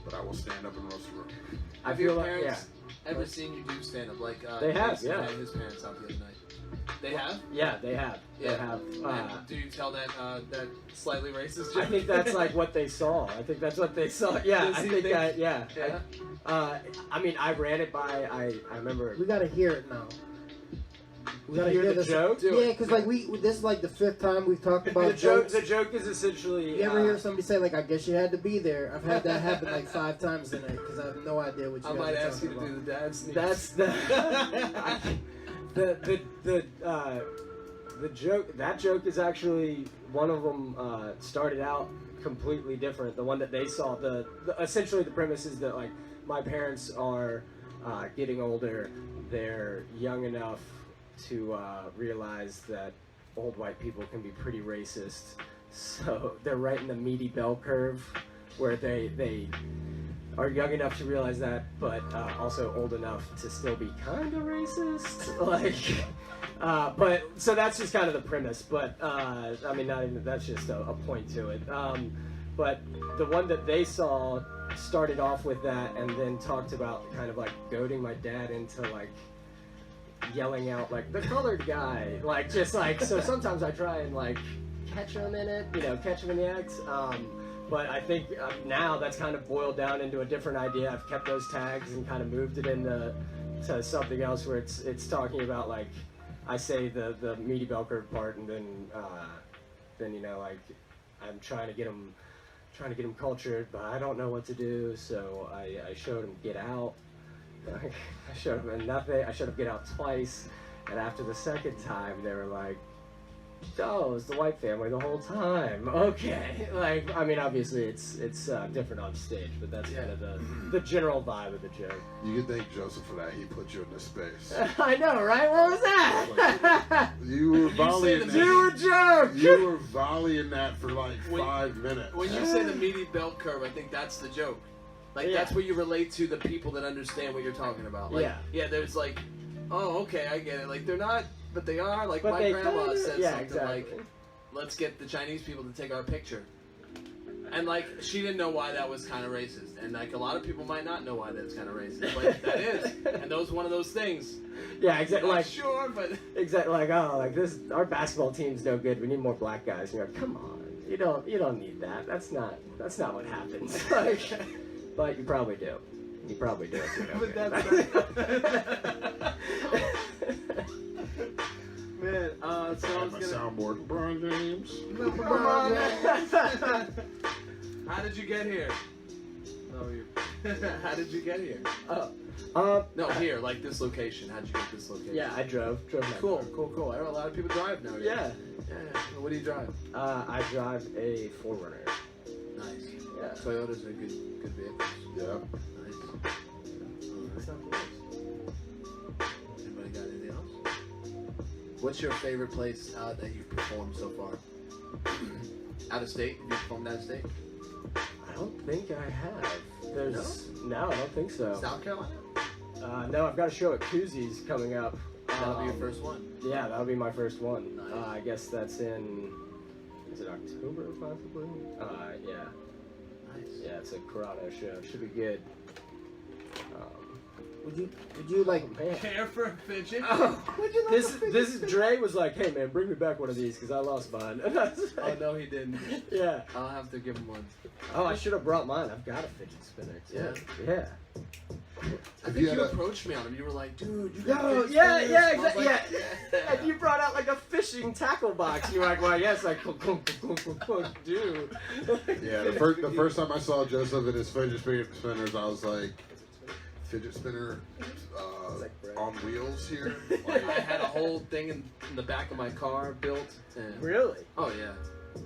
but I will stand up and roast a room. I Have feel your like parents ever seen you do stand up? Like They have, Jason yeah. had his parents out the other night. They have? Yeah, they have. Yeah. They have. And do you tell that that slightly racist I joke? think that's like what they saw. I think that's what they saw. Yeah, Does I he think think- yeah. Yeah. I mean, I ran it by. I remember. We gotta hear it now. We gotta Hear hear the this. joke? Do Yeah, it. because like this is like the 5th time we've talked about The joke. jokes. The joke is essentially. You ever hear somebody say like, "I guess you had to be there"? I've had that happen like 5 times tonight because I have no idea what you I guys might are ask you talking to about. do the dad sneak. That's the joke. That joke is actually one of them started out completely different. The one that they saw. Essentially the premise is that like my parents are getting older. They're young enough to realize that old white people can be pretty racist. So they're right in the meaty bell curve where they are young enough to realize that, but also old enough to still be kind of racist. Like, but so that's just kind of the premise. But I mean, not even that's just a point to it. But the one that they saw started off with that, and then talked about kind of like goading my dad into like yelling out like the colored guy, like just like so. Sometimes I try and like catch him in it, catch him in the act. But I think now that's kind of boiled down into a different idea. I've kept those tags and kind of moved it into something else where it's talking about like I say the meaty bell curve part, and then like I'm trying to get him cultured, but I don't know what to do. So I showed him Get Out. I showed him nothing. I showed him Get Out twice, and after the second time, they were like, oh, it's the white family the whole time. Okay. Like, I mean, obviously it's different on stage, but that's kind of the general vibe of the joke. You could thank Joseph for that. He put you in this space. I know, right? What was that? You were volleying that. You were joke. You were volleying that for like 5 minutes. When you say the meaty bell curve, I think that's the joke. Like, that's where you relate to the people that understand what you're talking about. Like, yeah, there's like, oh, okay, I get it. Like, they're not, but they are. Like, but my grandma said something like, let's get the Chinese people to take our picture. And, like, she didn't know why that was kind of racist. And, like, a lot of people might not know why that's kind of racist. But that is. And those one of those things. Yeah, exactly. Like, sure, but... Exactly. Like, oh, like, this, our basketball team's no good. We need more black guys. And you're like, come on. You don't need that. That's not what happens. Like, but you probably do. You probably do. But that's Man, so I was my soundboard. LeBron James. How did you get here? No, you. How did you get here? No, here, like this location. How'd you get this location? Yeah, I drove. Cool. I know a lot of people drive now. Yeah. What do you drive? I drive a 4Runner. Nice. Yeah. Toyotas are good vehicles. Yeah. Nice. Anybody got anything else? What's your favorite place that you've performed so far? Out of state? Have you performed out of state? I don't think I have. No, I don't think so. South Carolina? No, I've got a show at Koozies coming up. That'll be your first one. Yeah, that'll be my first one. Nice. I guess that's in. Is it October possibly? Yeah. Nice. Yeah, it's a Corrado show. Should be good. Would you like Care for a fidget? This is Dre was like, hey man, bring me back one of these because I lost mine. And I was like, Oh no, he didn't. Yeah. I'll have to give him one. Oh, I should have brought mine. I've got a fidget spinner. Too. Yeah. I think you approached me on him. You were like, dude, you got Yo, fidget yeah, spinners? yeah, I was exactly. like, Yeah. And you brought out like a fishing tackle box, and you were like, well, yes, I do. Yeah, the first time I saw Joseph and his fidget spinners, I was like, fidget spinner on wheels here? Like, I had a whole thing in the back of my car built. And, Really? oh, yeah.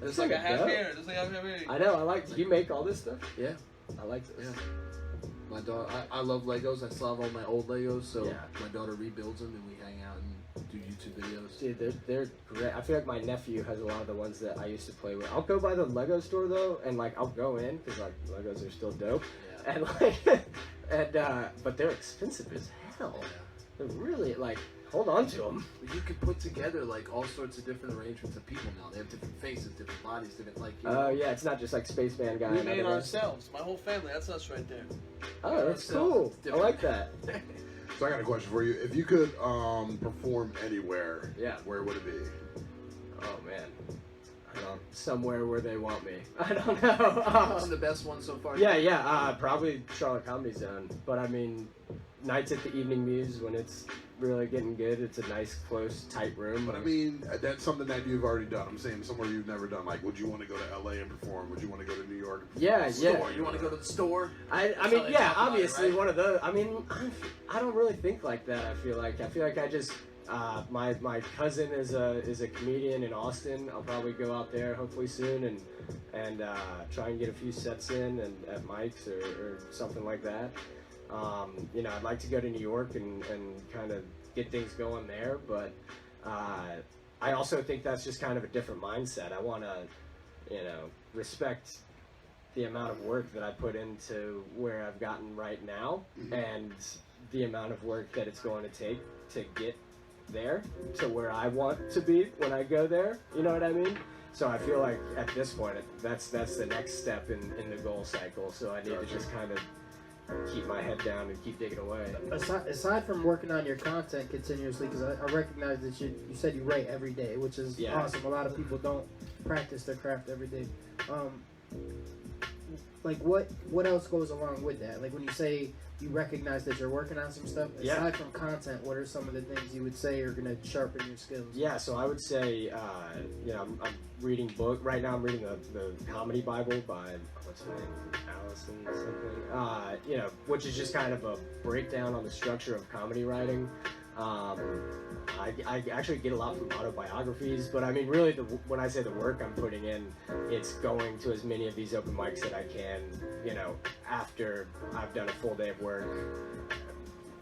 It's like like a I have dope. here. It's like I have here. I know. I like. Do you make all this stuff? Yeah. I like this. Yeah. My daughter, I love Legos. I still have all my old Legos, so Yeah. my daughter rebuilds them and we hang out and do YouTube videos. Dude, they're great. I feel like my nephew has a lot of the ones that I used to play with. I'll go by the Lego store though, and like I'll go in because like Legos are still dope, Yeah. and like, but they're expensive as hell. Yeah. They're really like hold on to them. But you could put together like all sorts of different arrangements of people now. They have different faces, different bodies, different like. You know, Oh yeah, it's not just like Spaceman guy. we and made other guys. ourselves. My whole family. That's us right there. Oh, that's ourselves. cool. It's I different. like that. So I got a question for you. If you could perform anywhere, Yeah. where would it be? Oh man, I don't know. Somewhere where they want me. I don't know. What's the best one so far? Yeah. Probably Charlotte Comedy Zone. But I mean, nights at the Evening Muse when it's really getting good. It's a nice, close, tight room. But I mean, that's something that you've already done. I'm saying somewhere you've never done. Like, would you want to go to LA and perform? Would you want to go to New York? And Yeah, perform? Store. You want to go to the store? I That's mean, how they yeah, talk about it, obviously right? one of those. I mean, I don't really think like that. I feel like I just my cousin is a comedian in Austin. I'll probably go out there hopefully soon and try and get a few sets in and at Mike's or something like that. You know, I'd like to go to New York and kind of get things going there, but I also think that's just kind of a different mindset. I want to, you know, respect the amount of work that I put into where I've gotten right now and the amount of work that it's going to take to get there to where I want to be when I go there. You know what I mean? So I feel like at this point, that's the next step in the goal cycle. So I need to just kind of keep my head down and keep digging away. aside from working on your content continuously, because I recognize that you said you write every day, which is awesome. A lot of people don't practice their craft every day. Like what else goes along with that? Like when you say you recognize that you're working on some stuff, aside from content, what are some of the things you would say are going to sharpen your skills? Yeah, so I would say, you know, I'm reading right now I'm reading the Comedy Bible by, what's her name, Allison or something, you know, which is just kind of a breakdown on the structure of comedy writing. I actually get a lot from autobiographies, but I mean, really, when I say the work I'm putting in, it's going to as many of these open mics that I can, you know, after I've done a full day of work,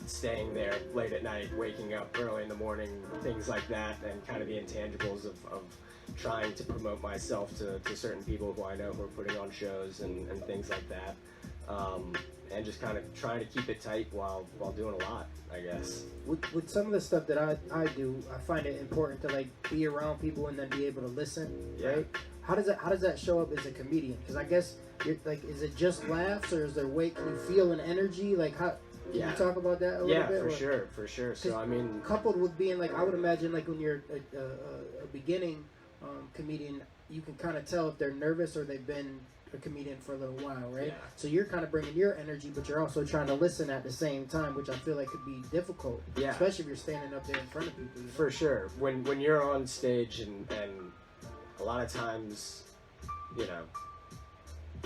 staying there late at night, waking up early in the morning, things like that, and kind of the intangibles of trying to promote myself to certain people who I know who are putting on shows and things like that. And just kind of trying to keep it tight while doing a lot, I guess. With some of the stuff that I do, I find it important to like be around people and then be able to listen, right? How does that show up as a comedian? Because I guess you're like, is it just laughs or is there weight? Can you feel an energy? Like how? Can you talk about that a little bit? Yeah, for sure. So I mean, coupled with being like, I would imagine like when you're a beginning comedian, you can kind of tell if they're nervous or they've been a comedian for a little while, right? Yeah. So you're kind of bringing your energy, but you're also trying to listen at the same time, which I feel like could be difficult, especially if you're standing up there in front of people. You know? For sure. When you're on stage and a lot of times, you know,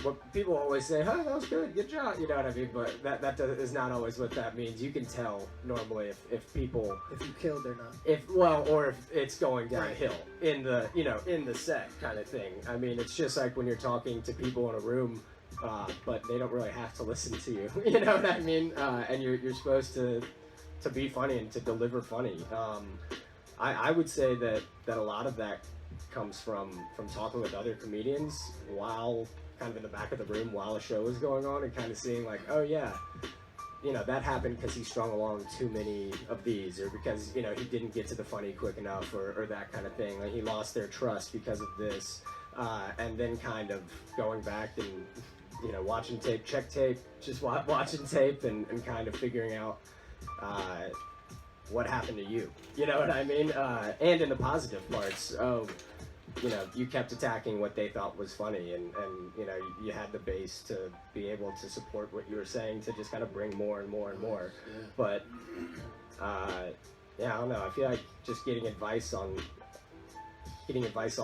what people always say, "Oh, that was good, good job," you know what I mean? But that is not always what that means. You can tell normally if people, if you killed or not. Or if it's going downhill in the set kind of thing. I mean, it's just like when you're talking to people in a room, but they don't really have to listen to you. You know what I mean? And you're supposed to be funny and to deliver funny. I would say that a lot of that comes from talking with other comedians while kind of in the back of the room while a show is going on and kind of seeing like, oh yeah, you know, that happened because he strung along too many of these, or because, you know, he didn't get to the funny quick enough, or that kind of thing. Like he lost their trust because of this, and then kind of going back and, you know, watching tape, just watching tape and kind of figuring out what happened to you. You know what I mean? And in the positive parts, you know, you kept attacking what they thought was funny, and you know, you had the base to be able to support what you were saying, to just kind of bring more and more and more. Yeah. But yeah, I don't know. I feel like just getting advice on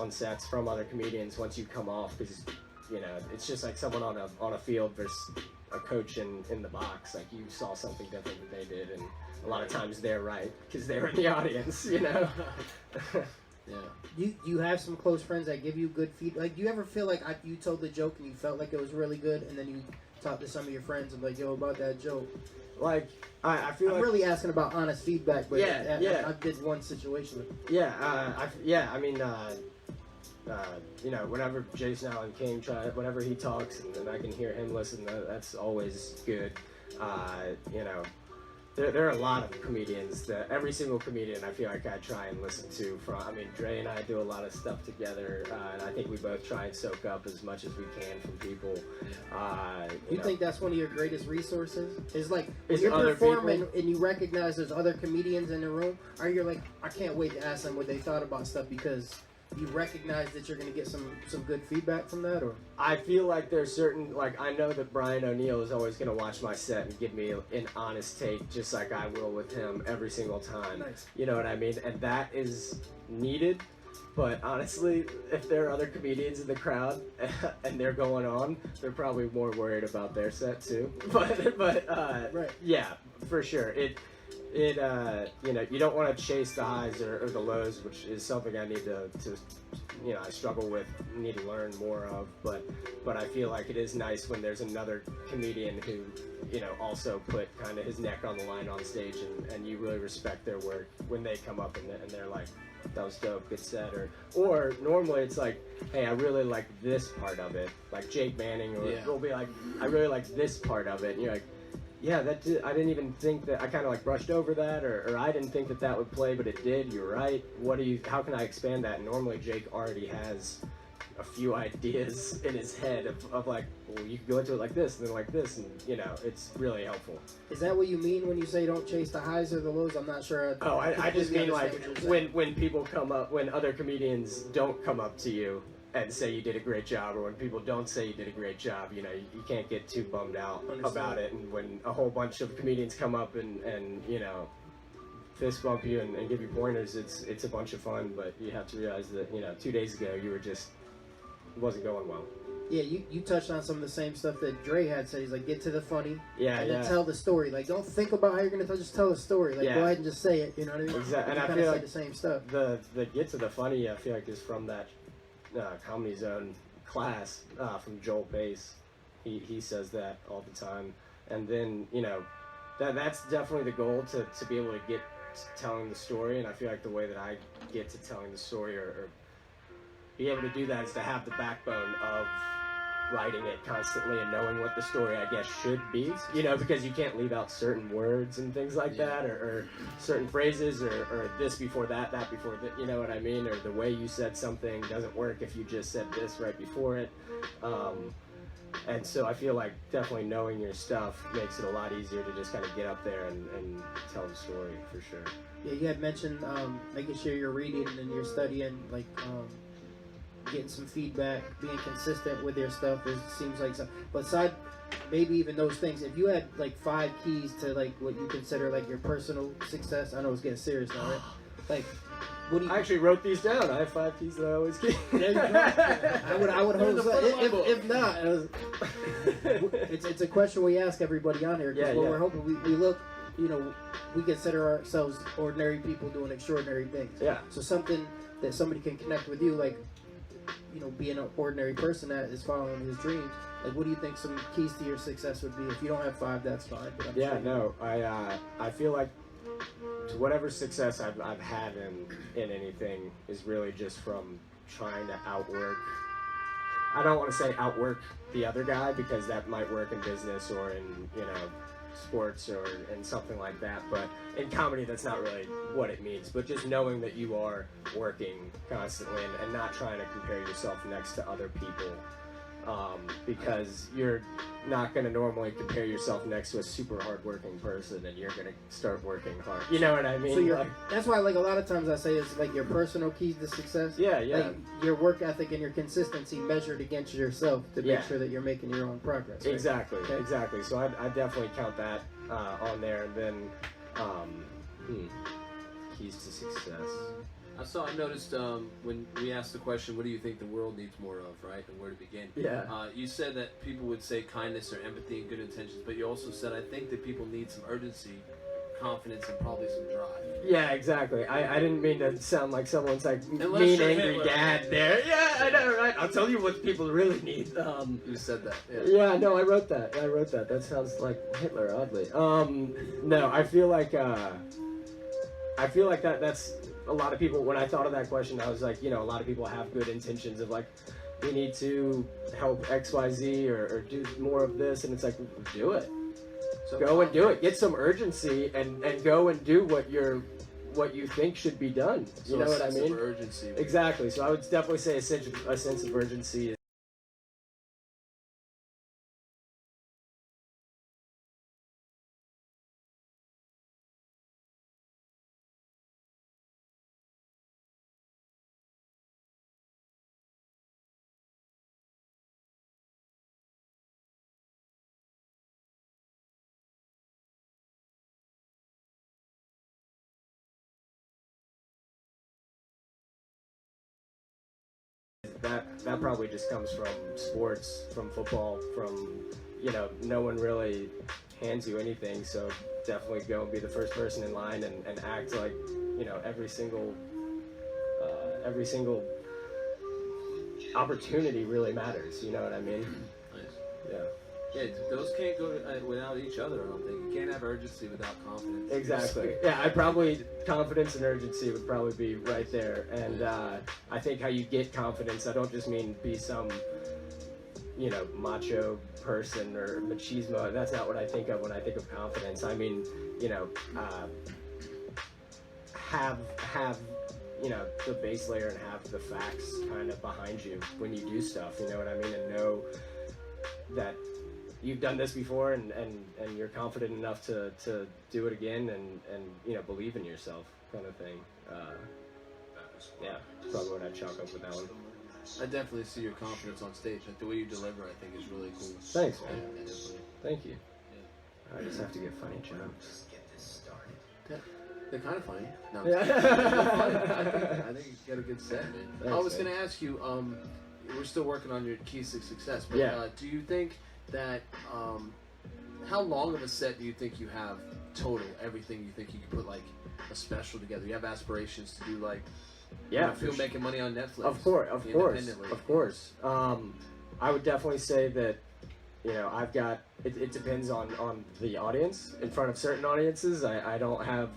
sets from other comedians once you come off, because, you know, it's just like someone on a field versus a coach in the box. Like, you saw something different than they did, and a lot of times they're right because they're in the audience, you know. Yeah. You have some close friends that give you good feedback. Like, do you ever feel like you told the joke and you felt like it was really good, and then you talk to some of your friends and like, yo, about that joke? Like, I feel I'm like really asking about honest feedback, but yeah. I did one situation with it. I mean, you know, whenever Jason Allen King whenever he talks and I can hear him listen, that's always good. You know, there are a lot of comedians that every single comedian I feel like I try and listen to. I mean, Dre and I do a lot of stuff together, and I think we both try and soak up as much as we can from people. You think that's one of your greatest resources? Is like when you're performing and you recognize there's other comedians in the room, or you're like, I can't wait to ask them what they thought about stuff because you recognize that you're going to get some good feedback from that? Or I feel like there's certain, like, I know that Brian O'Neill is always going to watch my set and give me an honest take, just like I will with him every single time. Nice. You know what I mean? And that is needed. But honestly, if there are other comedians in the crowd and they're going on, they're probably more worried about their set too. But right. Yeah, for sure. You know, you don't want to chase the highs or the lows, which is something I need to you know, I struggle with, need to learn more of. But I feel like it is nice when there's another comedian who, you know, also put kind of his neck on the line on stage, and you really respect their work when they come up and they're like, that was dope, good set, or normally it's like, hey, I really like this part of it, like Jake Manning, or will be like, I really like this part of it, and you're like, yeah, I didn't even think that, I kind of like brushed over that, or I didn't think that would play, but it did, you're right, how can I expand that? And normally Jake already has a few ideas in his head of like, well, you can go into it like this, and then like this, and, you know, it's really helpful. Is that what you mean when you say don't chase the highs or the lows? I'm not sure. I just mean like when people come up, when other comedians don't come up to you and say you did a great job, or when people don't say you did a great job, you know, you can't get too bummed out about it. And when a whole bunch of comedians come up and you know, fist bump you and give you pointers, it's a bunch of fun, but you have to realize that, you know, 2 days ago it wasn't going well. Yeah, you touched on some of the same stuff that Dre had said. He's like, get to the funny, and then tell the story. Like, don't think about how you're gonna just tell the story. Like, go ahead and just say it. You know what I mean? Exactly. And I kind feel of like the same stuff. The get to the funny, I feel like, is from that Comedy Zone class from Joel Pace. He says that all the time, and then that's definitely the goal to be able to get to telling the story. And I feel like the way that I get to telling the story or be able to do that is to have the backbone of writing it constantly and knowing what the story, I guess, should be, because you can't leave out certain words and things like that, or certain phrases, or this before that before that, you know what I mean, or the way you said something doesn't work if you just said this right before it, and so I feel like definitely knowing your stuff makes it a lot easier to just kind of get up there and tell the story, for sure. Yeah, you had mentioned making sure you're reading and you're studying, like getting some feedback, being consistent with your stuff. It seems like some, but aside, maybe even those things. If you had like 5 keys to like what you consider like your personal success, I know it's getting serious now, right? Like, what do you? I actually wrote these down. I have 5 keys that I always keep. There you go. I would hope so. If not, it's a question we ask everybody on here, because we're hoping we look. We consider ourselves ordinary people doing extraordinary things. Yeah. So something that somebody can connect with you, like, being an ordinary person that is following his dreams. Like, what do you think some keys to your success would be? If you don't have 5, that's fine. But I feel like whatever success I've had in anything is really just from trying to outwork. I don't want to say outwork the other guy, because that might work in business or in sports or in something like that, but in comedy that's not really what it means. But just knowing that you are working constantly and not trying to compare yourself next to other people, because you're not going to normally compare yourself next to a super hard-working person, and you're going to start working hard. You know what I mean? So that's why, like, a lot of times I say it's like your personal keys to success. Yeah. Like your work ethic and your consistency measured against yourself to make sure that you're making your own progress. Right? Exactly. So I definitely count that on there. And then keys to success. I noticed when we asked the question, what do you think the world needs more of, right? And where to begin? Yeah. You said that people would say kindness or empathy and good intentions, but you also said, I think that people need some urgency, confidence, and probably some drive. Yeah, exactly. I didn't mean to sound like someone's like Unless mean, you're angry Hitler. dad there. Yeah, I know, right? I'll tell you what people really need. You said that. Yeah, no, I wrote that. That sounds like Hitler, oddly. No, I feel like that's a lot of people. When I thought of that question, I was like, a lot of people have good intentions of like, we need to help XYZ or do more of this, and it's like, do it. So go and do it. Get some urgency and go and do what you think should be done. You know what I mean? A sense of urgency. Exactly. So I would definitely say a sense of urgency. That probably just comes from sports, from football, from, no one really hands you anything, so definitely go and be the first person in line and act like, every single opportunity really matters, you know what I mean? Nice. Yeah. Yeah, those can't go without each other, I don't think. You can't have urgency without confidence. Exactly. Yeah, confidence and urgency would probably be right there. And I think how you get confidence, I don't just mean be some, macho person or machismo. That's not what I think of when I think of confidence. I mean, have the base layer and have the facts kind of behind you when you do stuff, you know what I mean? And know that you've done this before and you're confident enough to do it again and believe in yourself, kind of thing. Yeah, probably what I'd chalk up with that one. I definitely see your confidence on stage. Like the way you deliver, I think, is really cool. Thanks, man. Yeah, definitely. Thank you. Yeah. I just have to get funny jokes. They're kind of funny. No, Yeah. they're funny. I think you got a good set, man. Thanks, I was man. going to ask you, we're still working on your keys to success. But do you think that how long of a set do you think you have total? Everything you think you could put like a special together? You have aspirations to do like making money on Netflix? Of course. I would definitely say that I've got it depends on the audience. In front of certain audiences, I don't have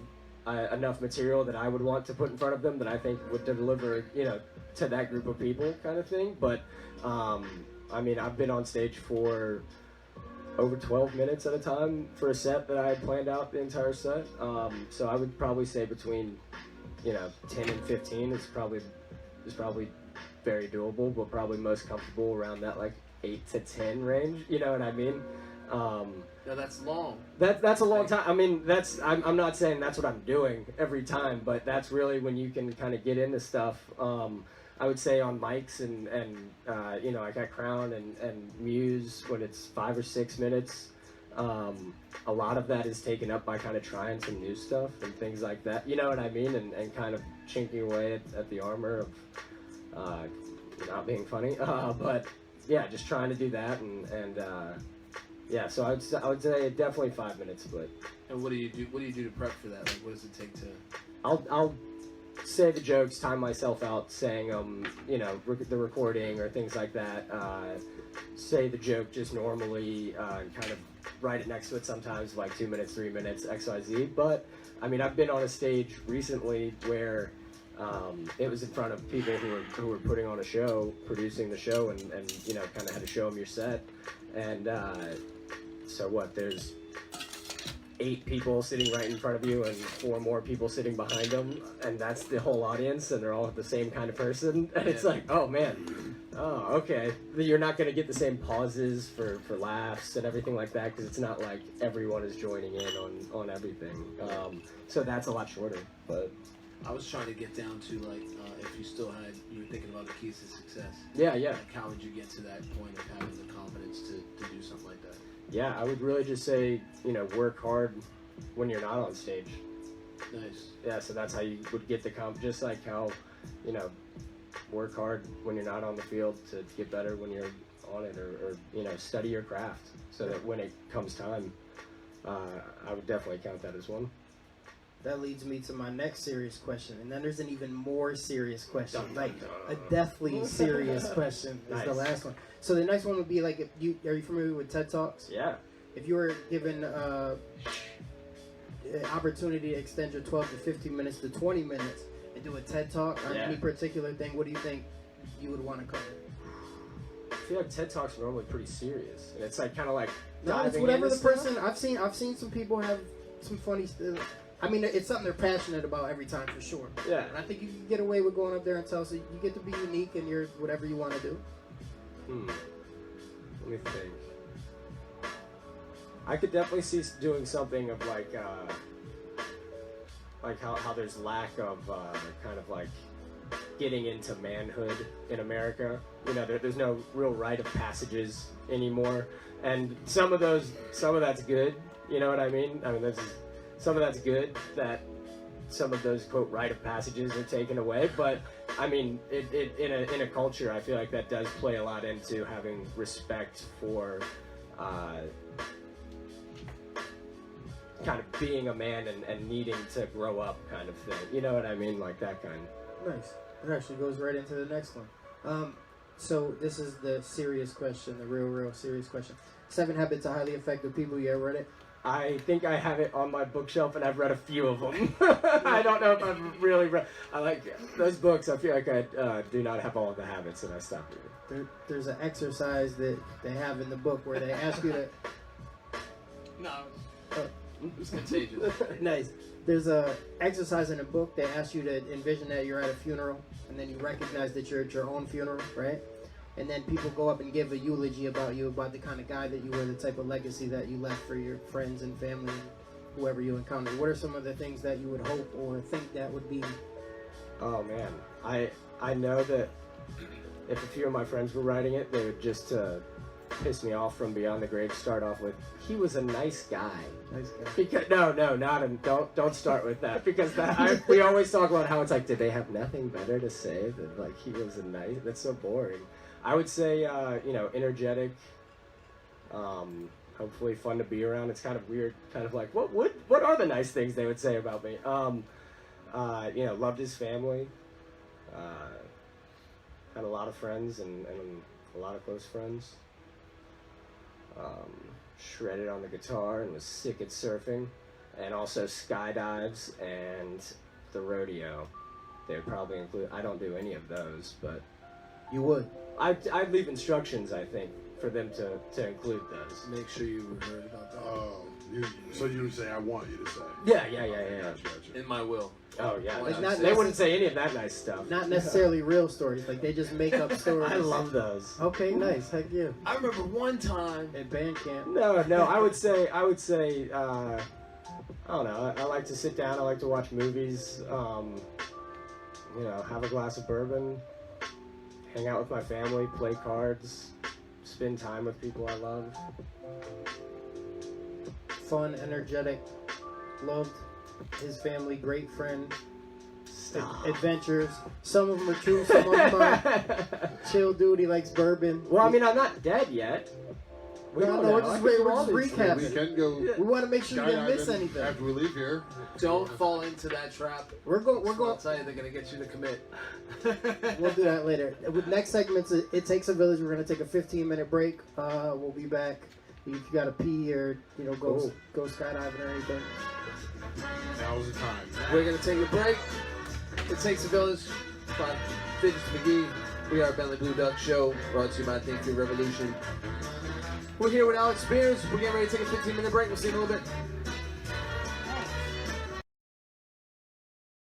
enough material that I would want to put in front of them that I think would deliver to that group of people kind of thing. But I mean, I've been on stage for over 12 minutes at a time for a set that I had planned out the entire set. So I would probably say between 10 and 15 is probably very doable, but probably most comfortable around that like 8 to 10 range. You know what I mean? No, that's long. That's a long time. I mean, I'm not saying that's what I'm doing every time, but that's really when you can kind of get into stuff. I would say on mics and I got Crown and Muse when it's 5 or 6 minutes. A lot of that is taken up by kind of trying some new stuff and things like that. You know what I mean? And kind of chinking away at the armor of not being funny. But yeah, just trying to do that and so I would say definitely 5 minute split. And what do you do to prep for that? Like, what does it take to? I'll say the jokes, time myself out saying the recording or things like that. Say the joke just normally and kind of write it next to it sometimes, like 2 minutes, 3 minutes, XYZ. But I mean, I've been on a stage recently where it was in front of people who were putting on a show, producing the show, and kind of had to show them your set. And so what? There's 8 people sitting right in front of you and 4 more people sitting behind them, and that's the whole audience, and they're all the same kind of person. And it's like, oh man, oh okay, you're not gonna get the same pauses for laughs and everything like that, because it's not like everyone is joining in on everything. So that's a lot shorter. But I was trying to get down to like if you were thinking about the keys to success. Yeah. Like, how would you get to that point of having the confidence to do something like that? Yeah, I would really just say, work hard when you're not on stage. Nice. Yeah, so that's how you would get the just like how, work hard when you're not on the field to get better when you're on it, or study your craft so that when it comes time, I would definitely count that as one. That leads me to my next serious question, and then there's an even more serious question, like a deathly serious question is the last one. So the next one would be like, are you familiar with TED Talks? Yeah. If you were given an opportunity to extend your 12 to 15 minutes to 20 minutes and do a TED Talk on any particular thing, what do you think you would want to cover? I feel like TED Talks are normally pretty serious, and it's like kind of like no, it's whatever the person. I've seen some people have some funny stuff. I mean, it's something they're passionate about every time, for sure. Yeah. And I think you can get away with going up there and so you get to be unique in your whatever you want to do. Let me think. I could definitely see doing something of like how there's lack of kind of like getting into manhood in America. There's no real rite of passages anymore, and some of that's good. You know what I mean? I mean, some of that's good that some of those quote rite of passages are taken away, but I mean, in a culture, I feel like that does play a lot into having respect for kind of being a man and needing to grow up, kind of thing. You know what I mean? Like that kind. Nice. It actually goes right into the next one. So this is the serious question, the real serious question. 7 Habits of Highly Effective People. You ever read it? I think I have it on my bookshelf, and I've read a few of them. I don't know if I've really read. I like those books. I feel like I do not have all of the habits, and I stopped reading. There's an exercise that they have in the book where they ask you to. No, it's contagious. Nice. There's a exercise in the book. They ask you to envision that you're at a funeral, and then you recognize that you're at your own funeral, right? And then people go up and give a eulogy about you, about the kind of guy that you were, the type of legacy that you left for your friends and family, whoever you encountered. What are some of the things that you would hope or think that would be? Oh man, I know that if a few of my friends were writing it, they would just piss me off from beyond the grave. Start off with, he was a nice guy. Nice guy. Because don't start with that, because we always talk about how it's like, did they have nothing better to say than like he was a nice? That's so boring. I would say, you know, energetic. Hopefully fun to be around. It's kind of weird, kind of like, what are the nice things they would say about me? You know, loved his family. Had a lot of friends and a lot of close friends. Shredded on the guitar and was sick at surfing. And also skydives and the rodeo. They would probably include, I don't do any of those, but... You would? I'd leave instructions, I think, for them to include those. Make sure you heard about that. Oh, so you would say, I want you to say. Yeah. Gotcha. In my will. Oh, yeah. Like They wouldn't say any of that nice stuff. Not necessarily real stories. Like, they just make up stories. I love those. Okay, nice. Heck yeah. I remember one time... At band camp. No, I would say, I don't know, I like to sit down, I like to watch movies, you know, have a glass of bourbon, hang out with my family, play cards, spend time with people I love. Fun, energetic, loved his family, great friend, adventures. Some of them are true, some of them are chill dude, he likes bourbon. Well, I mean, I'm not dead yet. No, we're just recapping. We can go. We want to make sure you didn't miss anything. After we leave here. Don't fall into that trap. We're going. I'll tell you, they're going to get you to commit. We'll do that later. With next segment's It Takes a Village. We're going to take a 15-minute break. We'll be back. If you got to pee or, you know, go skydiving or anything. Now's the time. We're going to take a break. It Takes a Village by Fidgets Magee. We are Bentley Blue Duck Show, brought to you by Think Free Revolution. We're here with Alex Spears. We're getting ready to take a 15-minute break. We'll see you in a little bit.